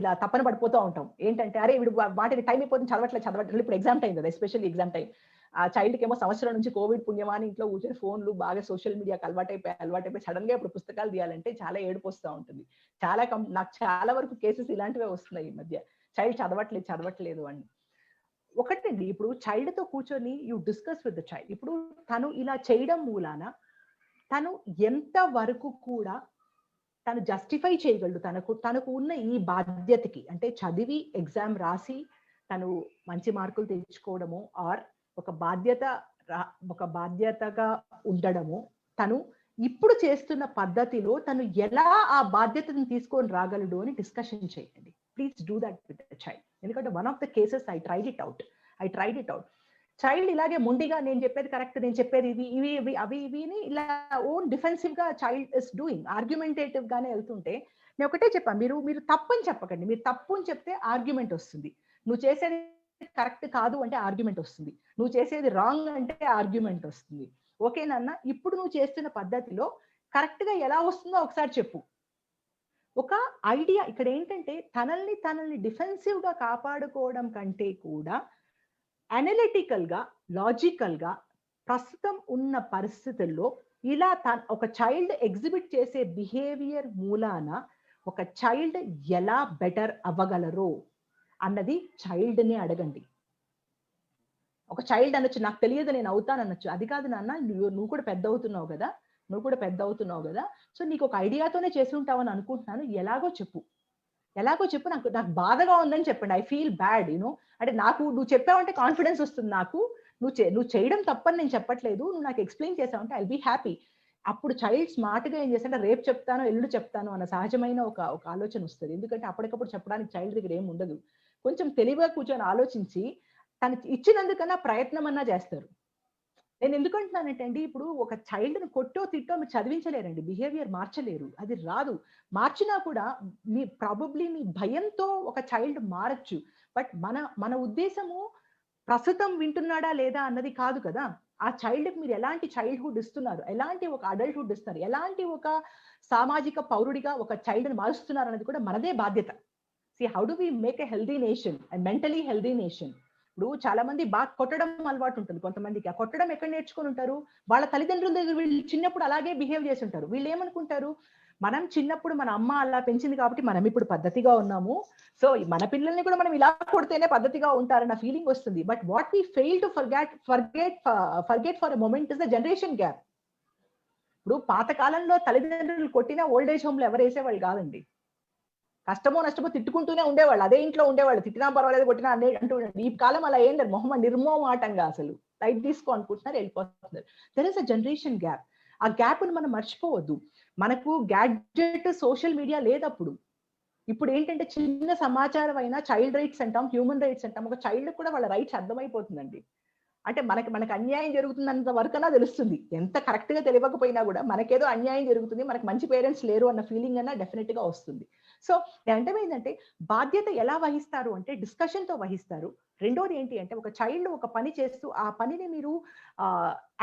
ఇలా తప్పన పడిపోతూ ఉంటాం. ఏంటంటే అరే వీడు వాటికి టైం అయిపోతుంది, చదవట్లేదు. ఇప్పుడు ఎగ్జామ్ టైం కదా, ఎస్పెషల్లీ ఎగ్జామ్ టైం. ఆ చైల్డ్కి ఏమో సంవత్సరం నుంచి కోవిడ్ పుణ్యమాని ఇంట్లో కూర్చొని ఫోన్లు బాగా సోషల్ మీడియాకి అలవాటైపోయి సడన్ గా ఇప్పుడు పుస్తకాలు తీయాలంటే చాలా ఏడుపు వస్తూ ఉంటుంది. నాకు చాలా వరకు కేసెస్ ఇలాంటివే వస్తున్నాయి ఈ మధ్య. చైల్డ్ చదవట్లేదు అని. ఒకటండి, ఇప్పుడు చైల్డ్ తో కూర్చొని you discuss with the child. ఇప్పుడు తను ఇలా చేయడం మూలాన తను ఎంత వరకు కూడా తను జస్టిఫై చేయగలడు తనకు ఉన్న ఈ బాధ్యతకి. అంటే చదివి ఎగ్జామ్ రాసి తను మంచి మార్కులు తెచ్చుకోవడము, ఆర్ ఒక బాధ్యతగా ఉండడము, తను ఇప్పుడు చేస్తున్న పద్ధతిలో తను ఎలా ఆ బాధ్యతను తీసుకొని రాగలడు అని డిస్కషన్ చేయండి. Please do that with the child. ఎందుకంటే one of the cases I tried it out. Child ఇలాగే మొండిగా నేను చెప్పేది కరెక్ట్, నేను చెప్పేది ఇవి ఇలా ఓన్ డిఫెన్సివ్ గా చైల్డ్ ఇస్ డూయింగ్, ఆర్గ్యుమెంటేటివ్ గానే వెళ్తుంటే నేను ఒకటే చెప్పాను, మీరు తప్పని చెప్పకండి. మీరు తప్పు అని చెప్తే ఆర్గ్యుమెంట్ వస్తుంది. నువ్వు చేసేది కరెక్ట్ కాదు అంటే ఆర్గ్యుమెంట్ వస్తుంది. నువ్వు చేసేది రాంగ్ అంటే ఆర్గ్యుమెంట్ వస్తుంది. ఓకేనన్న, ఇప్పుడు నువ్వు చేస్తున్న పద్ధతిలో కరెక్ట్ గా ఎలా వస్తుందో ఒకసారి చెప్పు. ఒక ఐడియా ఇక్కడ ఏంటంటే తనల్ని డిఫెన్సివ్ గా కాపాడుకోవడం కంటే కూడా అనలిటికల్ గా, లాజికల్ గా ప్రస్తుతం ఉన్న పరిస్థితుల్లో ఇలా ఒక చైల్డ్ ఎగ్జిబిట్ చేసే బిహేవియర్ మూలాన ఒక చైల్డ్ ఎలా బెటర్ అవ్వగలరో అన్నది చైల్డ్ ని అడగండి. ఒక చైల్డ్ అనొచ్చు, నాకు తెలియదు నేను అవుతానొచ్చు. అది కాదు నాన్న, నువ్వు కూడా పెద్ద అవుతున్నావు కదా, సో నీకు ఒక ఐడియాతోనే చేసి ఉంటావని అనుకుంటున్నాను, ఎలాగో చెప్పు, నాకు బాధగా ఉందని చెప్పండి. ఐ ఫీల్ బ్యాడ్, అంటే నువ్వు చెప్పావంటే కాన్ఫిడెన్స్ వస్తుంది నాకు. నువ్వు చేయడం తప్పని నేను చెప్పట్లేదు, నువ్వు నాకు ఎక్స్ప్లెయిన్ చేసావంటే ఐ బీ హ్యాపీ. అప్పుడు చైల్డ్ స్మార్ట్ గా ఏం చేస్తాడంటే రేపు చెప్తాను, ఎల్లుండి చెప్తాను అన్న సహజమైన ఒక ఆలోచన వస్తుంది. ఎందుకంటే అప్పటికప్పుడు చెప్పడానికి చైల్డ్ దగ్గర ఏమి ఉండదు. కొంచెం తెలివిగా కూర్చొని ఆలోచించి తను ఇచ్చినందుకన్నా ప్రయత్నం అన్నా చేస్తారు. నేను ఎందుకంటున్నానంటే అండి, ఇప్పుడు ఒక చైల్డ్ ని కొట్టో తిట్టో మీరు చదివించలేరండి, బిహేవియర్ మార్చలేరు, అది రాదు. మార్చినా కూడా మీ భయంతో ఒక చైల్డ్ మారచ్చు. బట్ మన ఉద్దేశము ప్రస్తుతం వింటున్నాడా లేదా అన్నది కాదు కదా. ఆ చైల్డ్ కి మీరు ఎలాంటి చైల్డ్హుడ్ ఇస్తున్నారు, ఎలాంటి ఒక అడల్ట్హుడ్ ఇస్తున్నారు, ఎలాంటి ఒక సామాజిక పౌరుడిగా ఒక చైల్డ్ ని మారుస్తున్నారు అన్నది కూడా మనదే బాధ్యత. See, how do we make a healthy nation, a mentally healthy nation? ఇప్పుడు చాలా మంది బాగా కొట్టడం అలవాటు ఉంటుంది కొంతమందికి. ఆ కొట్టడం ఎక్కడ నేర్చుకుని ఉంటారు? వాళ్ళ తల్లిదండ్రుల దగ్గర వీళ్ళు చిన్నప్పుడు అలాగే బిహేవ్ చేసి ఉంటారు. వీళ్ళు ఏమనుకుంటారు, మనం చిన్నప్పుడు మన అమ్మ అలా పెంచింది కాబట్టి మనం ఇప్పుడు పద్ధతిగా ఉన్నాము, సో మన పిల్లల్ని కూడా మనం ఇలా కొడితేనే పద్ధతిగా ఉంటారన్న ఫీలింగ్ వస్తుంది. But what we fail to forget for a moment is the generation gap. ఇప్పుడు పాతకాలంలో తల్లిదండ్రులు కొట్టినా ఓల్డ్ ఏజ్ హోమ్ లో ఎవరు వేసేవాళ్ళు కాదండి. కష్టమో నష్టమో తిట్టుకుంటూనే ఉండేవాళ్ళు, అదే ఇంట్లో ఉండేవాళ్ళు, తిట్టినా పర్వాలేదు కొట్టినా అనే అంటూ. ఈ కాలం అలా ఏం లేదు, నిర్మోమాటంగా అసలు లైట్ తీసుకో అనుకుంటున్నారు, వెళ్ళిపోతున్నారు. There is a generation gap. ఆ గ్యాప్ ని మనం మర్చిపోవద్దు. మనకు గ్యాడ్జెట్, సోషల్ మీడియా లేదప్పుడు. ఇప్పుడు ఏంటంటే చిన్న సమాచారం అయినా చైల్డ్ రైట్స్ అంటాం, హ్యూమన్ రైట్స్ అంటాం. ఒక చైల్డ్ కూడా వాళ్ళ రైట్స్ అర్థమైపోతుందండి. అంటే మనకి అన్యాయం జరుగుతున్నంత వరకన్నా తెలుస్తుంది. ఎంత కరెక్ట్ గా తెలియకపోయినా కూడా మనకేదో అన్యాయం జరుగుతుంది, మనకు మంచి పేరెంట్స్ లేరు అన్న ఫీలింగ్ అన్నా డెఫినెట్ గా వస్తుంది. సో అంటే ఏంటంటే బాధ్యత ఎలా వహిస్తారు అంటే డిస్కషన్ తో వహిస్తారు. రెండోది ఏంటి అంటే ఒక చైల్డ్ ఒక పని చేస్తూ ఆ పనిని మీరు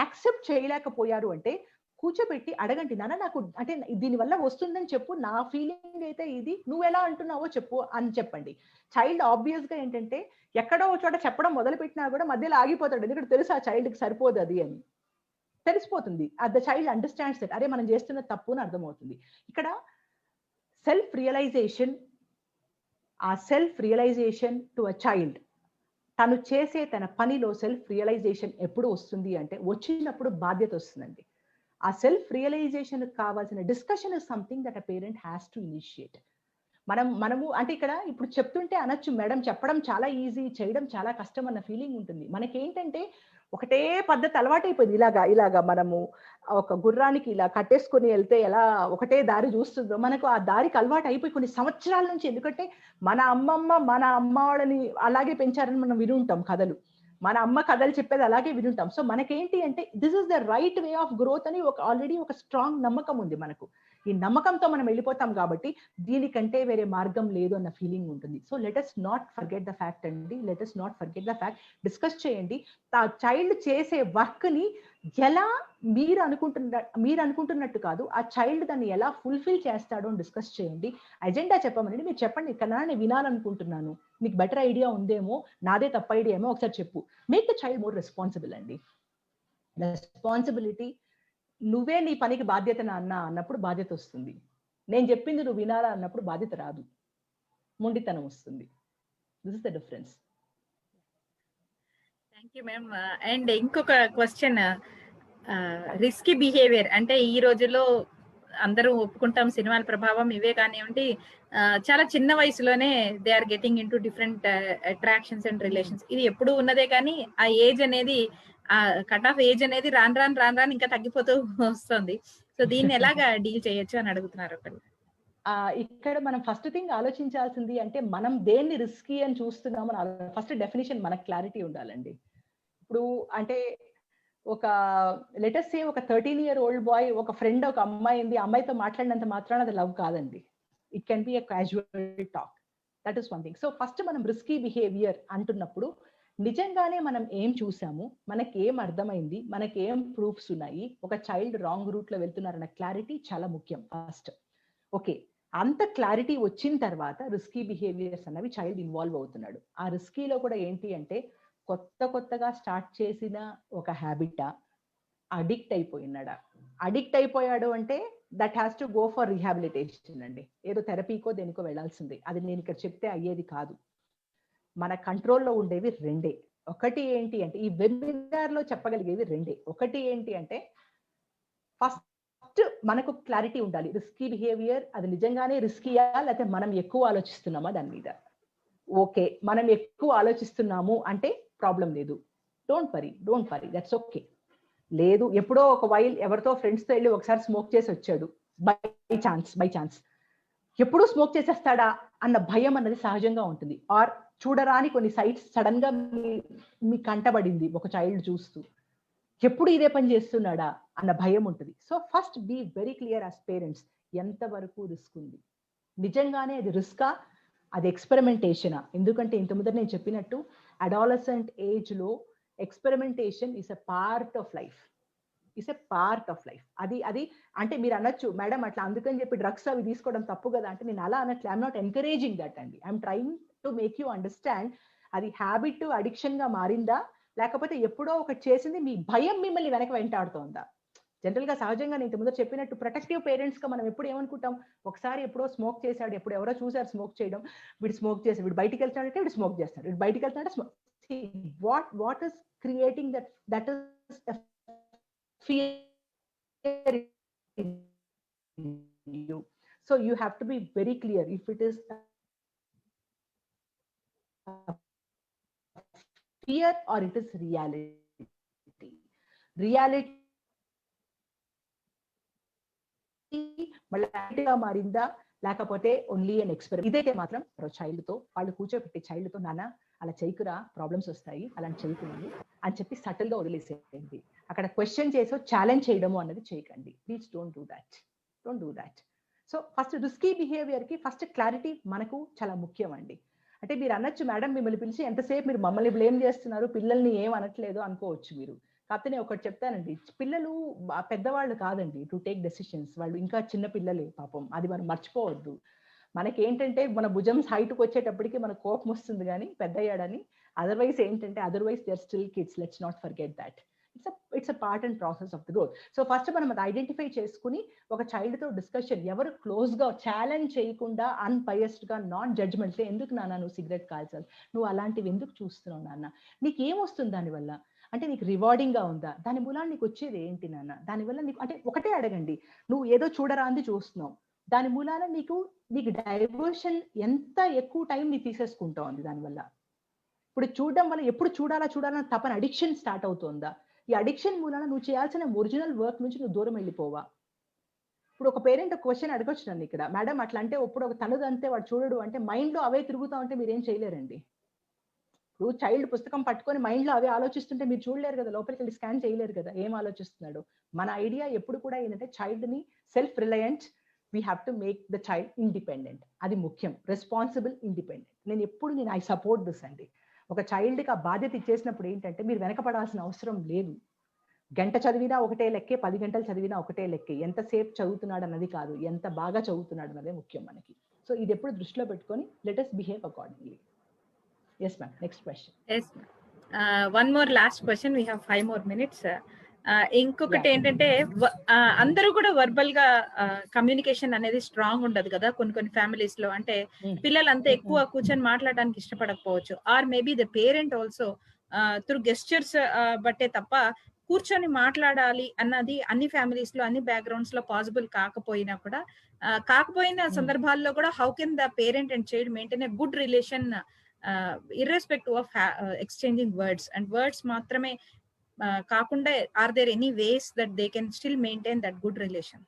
యాక్సెప్ట్ చేయలేకపోయారు అంటే కూర్చోబెట్టి అడగండి, నాన్న నాకు అంటే దీనివల్ల వస్తుందని చెప్పు, నా ఫీలింగ్ అయితే ఇది, నువ్వు ఎలా అంటున్నావో చెప్పు అని చెప్పండి. చైల్డ్ ఆబ్వియస్ గా ఏంటంటే ఎక్కడో చోట చెప్పడం మొదలు పెట్టినా కూడా మధ్యలో ఆగిపోతాడు. ఎందుకంటే తెలుసు ఆ చైల్డ్ కి సరిపోదు అది అని తెలిసిపోతుంది. ద చైల్డ్ అండర్స్టాండ్స్ దట్ అరే మనం చేస్తున్న తప్పు అని అర్థమవుతుంది. ఇక్కడ self realization to a child, తను చేసే తన పనిలో సెల్ఫ్ రియలైజేషన్ ఎప్పుడు వస్తుంది అంటే వచ్చినప్పుడు బాధ్యత వస్తుందండి. ఆ సెల్ఫ్ రియలైజేషన్ కావాల్సిన discussion is something that a parent has to initiate. మనము అంటే ఇక్కడ ఇప్పుడు చెప్తుంటే అనొచ్చు, మేడం చెప్పడం చాలా ఈజీ, చేయడం చాలా కష్టం అన్న ఫీలింగ్ ఉంటుంది. మనకేంటంటే ఒకటే పద్ధతి అలవాటైపోయింది. ఇలాగా మనము ఒక గుర్రానికి ఇలా కట్టేసుకొని వెళ్తే ఎలా ఒకటే దారి చూస్తుందో, మనకు ఆ దారికి అలవాటు అయిపోయి కొన్ని సంవత్సరాల నుంచి. ఎందుకంటే మన అమ్మ వాళ్ళని అలాగే పెంచారని మనం విని ఉంటాం కథలు. మన అమ్మ కథలు చెప్పేది అలాగే వినుంటాం. సో మనకేంటి అంటే this is the right way of growth అని ఆల్రెడీ ఒక స్ట్రాంగ్ నమ్మకం ఉంది మనకు. ఈ నమ్మకంతో మనం వెళ్ళిపోతాం కాబట్టి దీనికంటే వేరే మార్గం లేదు అన్న ఫీలింగ్ ఉంటుంది. So let us not forget the fact అండి. Let us not forget the fact. Discuss చేయండి. ఆ చైల్డ్ చేసే వర్క్ ని ఎలా మీరు అనుకుంటున్నట్టు కాదు, ఆ చైల్డ్ దాన్ని ఎలా ఫుల్ఫిల్ చేస్తాడో అని డిస్కస్ చేయండి. అజెండా చెప్పమనండి. మీరు చెప్పండి, కన్నా నేను వినాలనుకుంటున్నాను, మీకు బెటర్ ఐడియా ఉందేమో, నాదే తప్ప ఐడియా ఏమో ఒకసారి చెప్పు. Make the child more responsible అండి. రెస్పాన్సిబిలిటీ, నువ్వే నీ పనికి బాధ్యత నాన్న అన్నప్పుడు బాధ్యత వస్తుంది. నేను చెప్పింది నువ్వు వినాలా అన్నప్పుడు బాధ్యత రాదు, మొండితనం వస్తుంది. This is the difference. Thank you ma'am. And ఇంకొక క్వశ్చన్, రిస్కీ బిహేవియర్ అంటే ఈ రోజుల్లో అందరూ ఒప్పుకుంటాం సినిమాల ప్రభావం ఇవే కానివ్వండి, చాలా చిన్న వయసులోనే they are getting into different attractions and relations. ఇది ఎప్పుడు ఉన్నదే కానీ ఆ ఏజ్ అనేది, ఆ కట్ ఆఫ్ ఏజ్ అనేది రాను ఇంకా తగ్గిపోతూ వస్తుంది. సో దీన్ని ఎలాగా డీల్ చేయొచ్చు అని అడుగుతున్నారు ఒకళ్ళు. ఇక్కడ మనం ఫస్ట్ థింగ్ ఆలోచించాల్సింది అంటే మనం దేన్ని రిస్కీ అని చూస్తున్నాము. ఫస్ట్ డెఫినేషన్ మనకు క్లారిటీ ఉండాలండి. ఇప్పుడు అంటే ఒక లెటస్ సే ఒక 13-year-old బాయ్ ఒక ఫ్రెండ్ ఒక అమ్మాయి ఉంది, అమ్మాయితో మాట్లాడినంత మాత్రాన అది లవ్ కాదండి. It can B a casual talk. That is one thing. So first మనం రిస్కీ బిహేవియర్ అంటున్నప్పుడు నిజంగానే మనం ఏం చూసాము, మనకి ఏం అర్థమైంది, మనకి ఏం ప్రూఫ్స్ ఉన్నాయి, ఒక చైల్డ్ రాంగ్ రూట్ లో వెళ్తున్నారన్న క్లారిటీ చాలా ముఖ్యం ఫస్ట్. ఓకే, అంత క్లారిటీ వచ్చిన తర్వాత రిస్కీ బిహేవియర్స్ అన్నవి చైల్డ్ ఇన్వాల్వ్ అవుతున్నాడు. ఆ రిస్కీలో కూడా ఏంటి అంటే కొత్తగా స్టార్ట్ చేసిన ఒక హ్యాబిటా, అడిక్ట్ అయిపోయినాడా? అడిక్ట్ అయిపోయాడు అంటే that has to go for rehabilitation అండి. ఏదో థెరపీకో దేనికో వెళ్లాల్సిందే. అది నేను ఇక్కడ చెప్తే అయ్యేది కాదు. మన కంట్రోల్లో ఉండేవి రెండే. ఒకటి ఏంటి అంటే ఈ వెబినార్ లో చెప్పగలిగేవి రెండే. ఒకటి ఏంటి అంటే ఫస్ట్ మనకు క్లారిటీ ఉండాలి. రిస్కీ బిహేవియర్ అది నిజంగానే రిస్కీయా లేకపోతే మనం ఎక్కువ ఆలోచిస్తున్నామా దాని మీద. ఓకే, మనం ఎక్కువ ఆలోచిస్తున్నాము అంటే ప్రాబ్లం లేదు, డోంట్ వరీ, దట్స్ ఓకే. లేదు, ఎప్పుడో ఒక వైల్ ఎవరితో ఫ్రెండ్స్ తో వెళ్ళి ఒకసారి స్మోక్ చేసి వచ్చాడు, బై ఛాన్స్ ఎప్పుడు స్మోక్ చేసేస్తాడా అన్న భయం అన్నది సహజంగా ఉంటుంది. ఆర్ చూడరాని కొన్ని సైట్స్ సడన్ గా మీ కంటబడింది ఒక చైల్డ్ చూస్తూ, ఎప్పుడు ఇదే పని చేస్తున్నాడా అన్న భయం ఉంటుంది. So first be very clear as parents, ఎంతవరకు రిస్క్ ఉంది, నిజంగానే అది రిస్కా, అది ఎక్స్పెరిమెంటేషనా? ఎందుకంటే ఇంత ముందర నేను చెప్పినట్టు అడాలసెంట్ ఏజ్ లో experimentation is a part of life. అది అంటే మీరు అనొచ్చు మేడం అట్లా అందుకని చెప్పి డ్రగ్స్ అవి తీసుకోవడం తప్పు కదా అంటే, నేను అలా అనట్లే. ఐఎమ్ నాట్ ఎంకరేజింగ్ దట్ అండి. I'm trying to make you understand అది హ్యాబిట్ అడిక్షన్ గా మారిందా, లేకపోతే ఎప్పుడో ఒకటి చేసింది మీ భయం మిమ్మల్ని వెనక వెంటాడుతోందా? జనరల్ గా సహజంగా నేను ముందు చెప్పినట్టు ప్రొటెక్టివ్ పేరెంట్స్ గా మనం ఎప్పుడు ఏమనుకుంటాం, ఒకసారి ఎప్పుడో స్మోక్ చేశాడు, ఎప్పుడు ఎవరో చూసారు స్మోక్ చేయడం, వీడు స్మోక్ చేసి వీడు బయటికి వెళ్తాడంటే వీడు స్మోక్ చేస్తాడు, వీడు బయటికి వెళ్తాడంటే smoke. What is creating that is fear in you. So you have to be very clear if it is fear or it is reality మళ్ళీ మారిందా లేకపోతే ఓన్లీ అన్ ఎక్స్పెరిమెంట్. ఇదైతే మాత్రం చైల్డ్ తో వాళ్ళు కూర్చోబెట్టి చైల్డ్ తో నాన్న అలా చేయకురా ప్రాబ్లమ్స్ వస్తాయి, అలాంటి చేయకూడదు అని చెప్పి సటిల్ గా వదిలేసేయండి. అక్కడ క్వశ్చన్ చేసో ఛాలెంజ్ చేయడము అన్నది చేయకండి. Please don't do that. So first risky behaviour కి ఫస్ట్ క్లారిటీ మనకు చాలా ముఖ్యం అండి. అంటే మీరు అనొచ్చు మేడం మిమ్మల్ని పిలిచి ఎంతసేపు మీరు మమ్మల్ని బ్లేమ్ చేస్తున్నారు, పిల్లల్ని ఏం అనట్లేదు అనుకోవచ్చు మీరు. కాకపోతే నేను ఒకటి చెప్తానండి, పిల్లలు పెద్దవాళ్ళు కాదండి టు టేక్ డెసిషన్స్. వాళ్ళు ఇంకా చిన్న పిల్లలే పాపం, అది మనం మర్చిపోవద్దు. మనకేంటంటే మన భుజం హైట్కి వచ్చేటప్పటికి మనకు కోపం వస్తుంది కానీ పెద్ద అయ్యాడని. Otherwise they are still kids. Let's not forget that. It's a part and process of the growth. So first మనం అది ఐడెంటిఫై చేసుకుని ఒక చైల్డ్ తో డిస్కషన్, ఎవరు క్లోజ్ గా ఛాలెంజ్ చేయకుండా అన్బయస్డ్ గా నాన్ జడ్జ్మెంట్, ఎందుకు నాన్న నువ్వు సిగరెట్ కాల్చాలి, నువ్వు అలాంటివి ఎందుకు చూస్తున్నావు నాన్న, నీకు ఏమొస్తుంది దానివల్ల, అంటే నీకు రివార్డింగ్ గా ఉందా, దాని మూలాన్ని నీకు వచ్చేది ఏంటి నాన్న, దానివల్ల నీకు అంటే ఒకటే అడగండి, నువ్వు ఏదో చూడరాంది చూస్తున్నావు, దాని మూలాన నీకు డైవర్షన్ ఎంత ఎక్కువ టైం నీ తీసేసుకుంటా ఉంది దానివల్ల. ఇప్పుడు చూడడం వల్ల ఎప్పుడు చూడాలని తపన అడిక్షన్ స్టార్ట్ అవుతుందా? ఈ అడిక్షన్ మూలన నువ్వు చేయాల్సిన ఒరిజినల్ వర్క్ నుంచి నువ్వు దూరం వెళ్ళిపోవా? ఇప్పుడు ఒక పేరెంట్ ఒక క్వశ్చన్ అడగొచ్చు నన్ను ఇక్కడ, మేడం అట్లా అంటే ఇప్పుడు ఒక తనదంతే వాడు చూడడు అంటే మైండ్ లో అవే తిరుగుతా ఉంటే మీరేం చేయలేరండి. ఇప్పుడు చైల్డ్ పుస్తకం పట్టుకొని మైండ్ లో అవే ఆలోచిస్తుంటే మీరు చూడలేరు కదా, లోపలికి వెళ్ళి స్కాన్ చేయలేరు కదా ఏం ఆలోచిస్తున్నాడు. మన ఐడియా ఎప్పుడు కూడా ఏంటంటే చైల్డ్ ని self reliant, we have to make the child independent. అది ముఖ్యం, రెస్పాన్సిబుల్ ఇండిపెండెంట్. నేను ఐ సపోర్ట్ దిస్ అండి. ఒక చైల్డ్ కి ఆ బాధ్యత ఇచ్చేసినప్పుడు ఏంటంటే మీరు వెనకపడాల్సిన అవసరం లేదు. గంట చదివినా ఒకటే లెక్కే, 10 గంటలు చదివినా ఒకటే లెక్కే. ఎంతసేపు చదువుతున్నాడు అన్నది కాదు, ఎంత బాగా చదువుతున్నాడు అన్నదే ముఖ్యం మనకి. సో ఇది ఎప్పుడు దృష్టిలో పెట్టుకొని let us behave accordingly. Yes ma'am, next question. Yes one more last question, we have 5 more minutes. ఇంకొకటి ఏంటంటే అందరూ కూడా వర్బల్ గా కమ్యూనికేషన్ అనేది స్ట్రాంగ్ ఉండదు కదా కొన్ని ఫ్యామిలీస్ లో. అంటే పిల్లలు అంతా ఎక్కువ కూర్చొని మాట్లాడడానికి ఇష్టపడకపోవచ్చు, or maybe the parent also through gestures బట్టే తప్ప కూర్చొని మాట్లాడాలి అన్నది అన్ని ఫ్యామిలీస్ లో అన్ని బ్యాక్గ్రౌండ్స్ లో పాసిబుల్ కాకపోయిన సందర్భాల్లో కూడా how can the parent and child maintain a good relation irrespective of exchanging words and words మాత్రమే కాకుండా are there any ways that they can still maintain that good relation?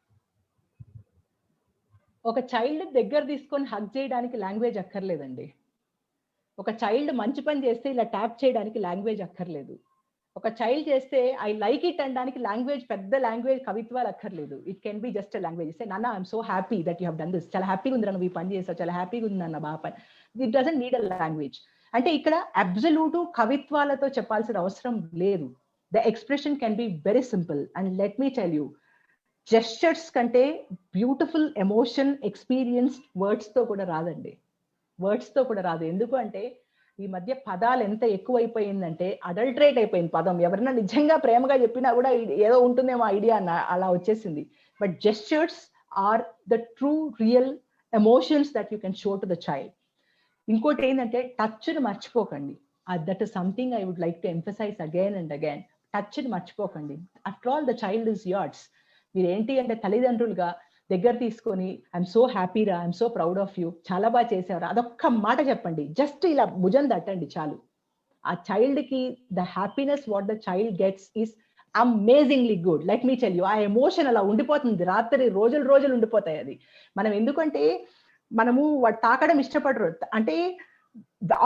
ఒక child దగ్గర తీసుకొని hug చేయడానికి language అక్కర్లేదండి. ఒక child మంచి పని చేస్తే ఇలా ట్యాప్ చేయడానికి లాంగ్వేజ్ అక్కర్లేదు. ఒక చైల్డ్ చేస్తే ఐ లైక్ ఇట్ అనడానికి లాంగ్వేజ్, పెద్ద లాంగ్వేజ్ కవిత్వాలు అక్కర్లేదు. It can be just language. Say నాన్న I'm so happy that you have done this, చాలా హ్యాపీగా ఉంది నువ్వు ఈ పని చేసావు, చాలా హ్యాపీగా ఉంది నాన్న బాగా పని. It doesn't need a language. అంటే ఇక్కడ అబ్సల్యూట్ కవిత్వాలతో చెప్పాల్సిన అవసరం లేదు. The expression can be very simple. And let me tell you, gestures కంటే బ్యూటిఫుల్ ఎమోషన్ ఎక్స్పీరియన్స్ వర్డ్స్ తో కూడా రాదండి. వర్డ్స్ తో కూడా రాదు. ఎందుకు అంటే ఈ మధ్య పదాలు ఎంత ఎక్కువైపోయిందంటే అడల్టరేట్ అయిపోయింది పదం. ఎవరైనా నిజంగా ప్రేమగా చెప్పినా కూడా ఏదో ఉంటుందేమో ఐడియా అన్న అలా వచ్చేసింది. But gestures are the true real emotions that you can show to the child. ఇంకోటి ఏంటంటే టచ్ని మర్చిపోకండి. That is something I would like to emphasise again and again. టచ్ని మర్చిపోకండి. After all the child is yours. మీరు ఏంటి అంటే తల్లిదండ్రులుగా దగ్గర తీసుకొని ఐఎమ్ సో హ్యాపీ రా, I'm so proud of you, చాలా బాగా చేసేవారు, అదొక్క మాట చెప్పండి. జస్ట్ ఇలా భుజం తట్టండి చాలు. ఆ చైల్డ్ కి the happiness what the child gets is amazingly good. Let me tell you, ఆ ఎమోషన్ అలా ఉండిపోతుంది, రాత్రి రోజులు ఉండిపోతాయి. అది మనం ఎందుకంటే మనము తాకడం ఇష్టపడరు. అంటే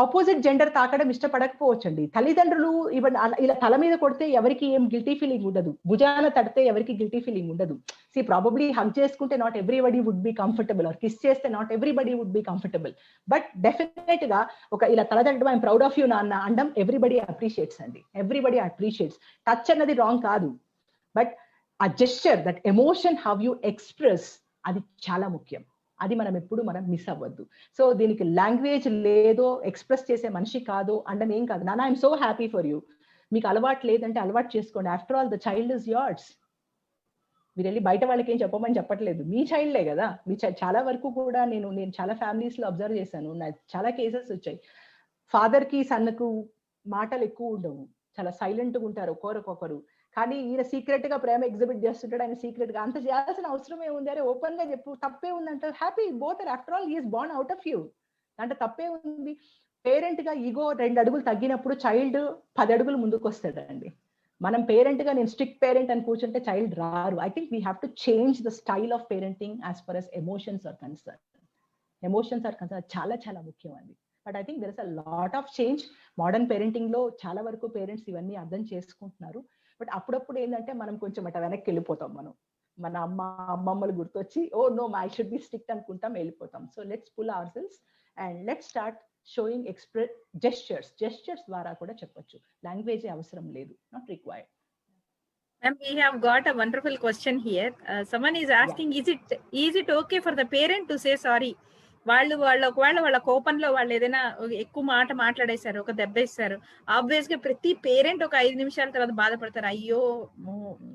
ఆపోజిట్ జెండర్ తాకడం ఇష్టపడకపోవచ్చండి. తల్లిదండ్రులు ఈవెన్ ఇలా తల మీద కొడితే ఎవరికి ఏం గిల్టీ ఫీలింగ్ ఉండదు, భుజాన తడితే ఎవరికి గిల్టీ ఫీలింగ్ ఉండదు. సి ప్రాబబ్లీ హగ్ చేసుకుంటే not everybody would be comfortable, or kiss చేస్తే not everybody would be comfortable. But definite గా ఒక ఇలా తల తట్టడం ఐఎమ్ ప్రౌడ్ ఆఫ్ యూ నాన్న అండం ఎవ్రీబడి అప్రిషియేట్స్ అండి. Everybody appreciates. టచ్ అన్నది రాంగ్ కాదు, బట్ ఆ gesture, that emotion how you express, అది చాలా ముఖ్యం. అది మనం మిస్ అవ్వద్దు. సో దీనికి లాంగ్వేజ్ లేదో, ఎక్స్ప్రెస్ చేసే మనిషి కాదు అంటే ఏం కాదు. నాన్న I'm so happy for you, మీకు అలవాటు లేదంటే అలవాటు చేసుకోండి. After all the child is yours. మీరు వెళ్ళి బయట వాళ్ళకి ఏం చెప్పమని చెప్పట్లేదు, మీ చైల్డే కదా. మీ చాలా వరకు కూడా నేను చాలా ఫ్యామిలీస్ లో అబ్జర్వ్ చేశాను, చాలా కేసెస్ వచ్చాయి. ఫాదర్ కి సన్కు మాటలు ఎక్కువ ఉండవు, చాలా సైలెంట్ గా ఉంటారు ఒకరొకరు. కానీ ఈయన సీక్రెట్ గా ప్రేమ ఎగ్జిబిట్ చేస్తుంటాడు. ఆయన సీక్రెట్ గా అంత చేయాల్సిన అవసరం ఏముంది? అరే ఓపెన్ గా చెప్పు, తప్పే ఉందంటే happy both. After all he is born out of you, అంటే తప్పే ఉంది. పేరెంట్ గా ఈగో 2 అడుగులు తగ్గినప్పుడు చైల్డ్ 10 అడుగులు ముందుకు వస్తాడండి. మనం పేరెంట్ గా నేను స్ట్రిక్ట్ పేరెంట్ అని కూర్చుంటే చైల్డ్ రారు. I think we have to change the style of parenting as for as emotions are concern. చాలా చాలా ముఖ్యం అండి. But I think there is a lot of change. Modern parenting లో చాలా వరకు పేరెంట్స్ ఇవన్నీ అర్థం చేసుకుంటున్నారు. బట్ అప్పుడప్పుడు ఏంటంటే మనం కొంచెం అట్లా వెనక్కి వెళ్ళిపోతాం. మన అమ్మమ్మలు గుర్తొచ్చి oh no I should be strict అనుకుంటాం, వెళ్ళిపోతాం. So let's pull our selves and let's start showing gestures ద్వారా కూడా చెప్పొచ్చు. లాంగ్వేజ్ అవసరం లేదు, not required. Ma'am, we have got a wonderful question here. Someone is asking, is it okay for the parent to say sorry? ఒకవేళ వాళ్ళ కోపంలో వాళ్ళు ఏదైనా ఎక్కువ మాట మాట్లాడేశారు, ఒక దెబ్బ ఇస్తారు, ఆబ్వియస్ గా ప్రతి పేరెంట్ ఒక 5 నిమిషాల తర్వాత బాధపడతారు, అయ్యో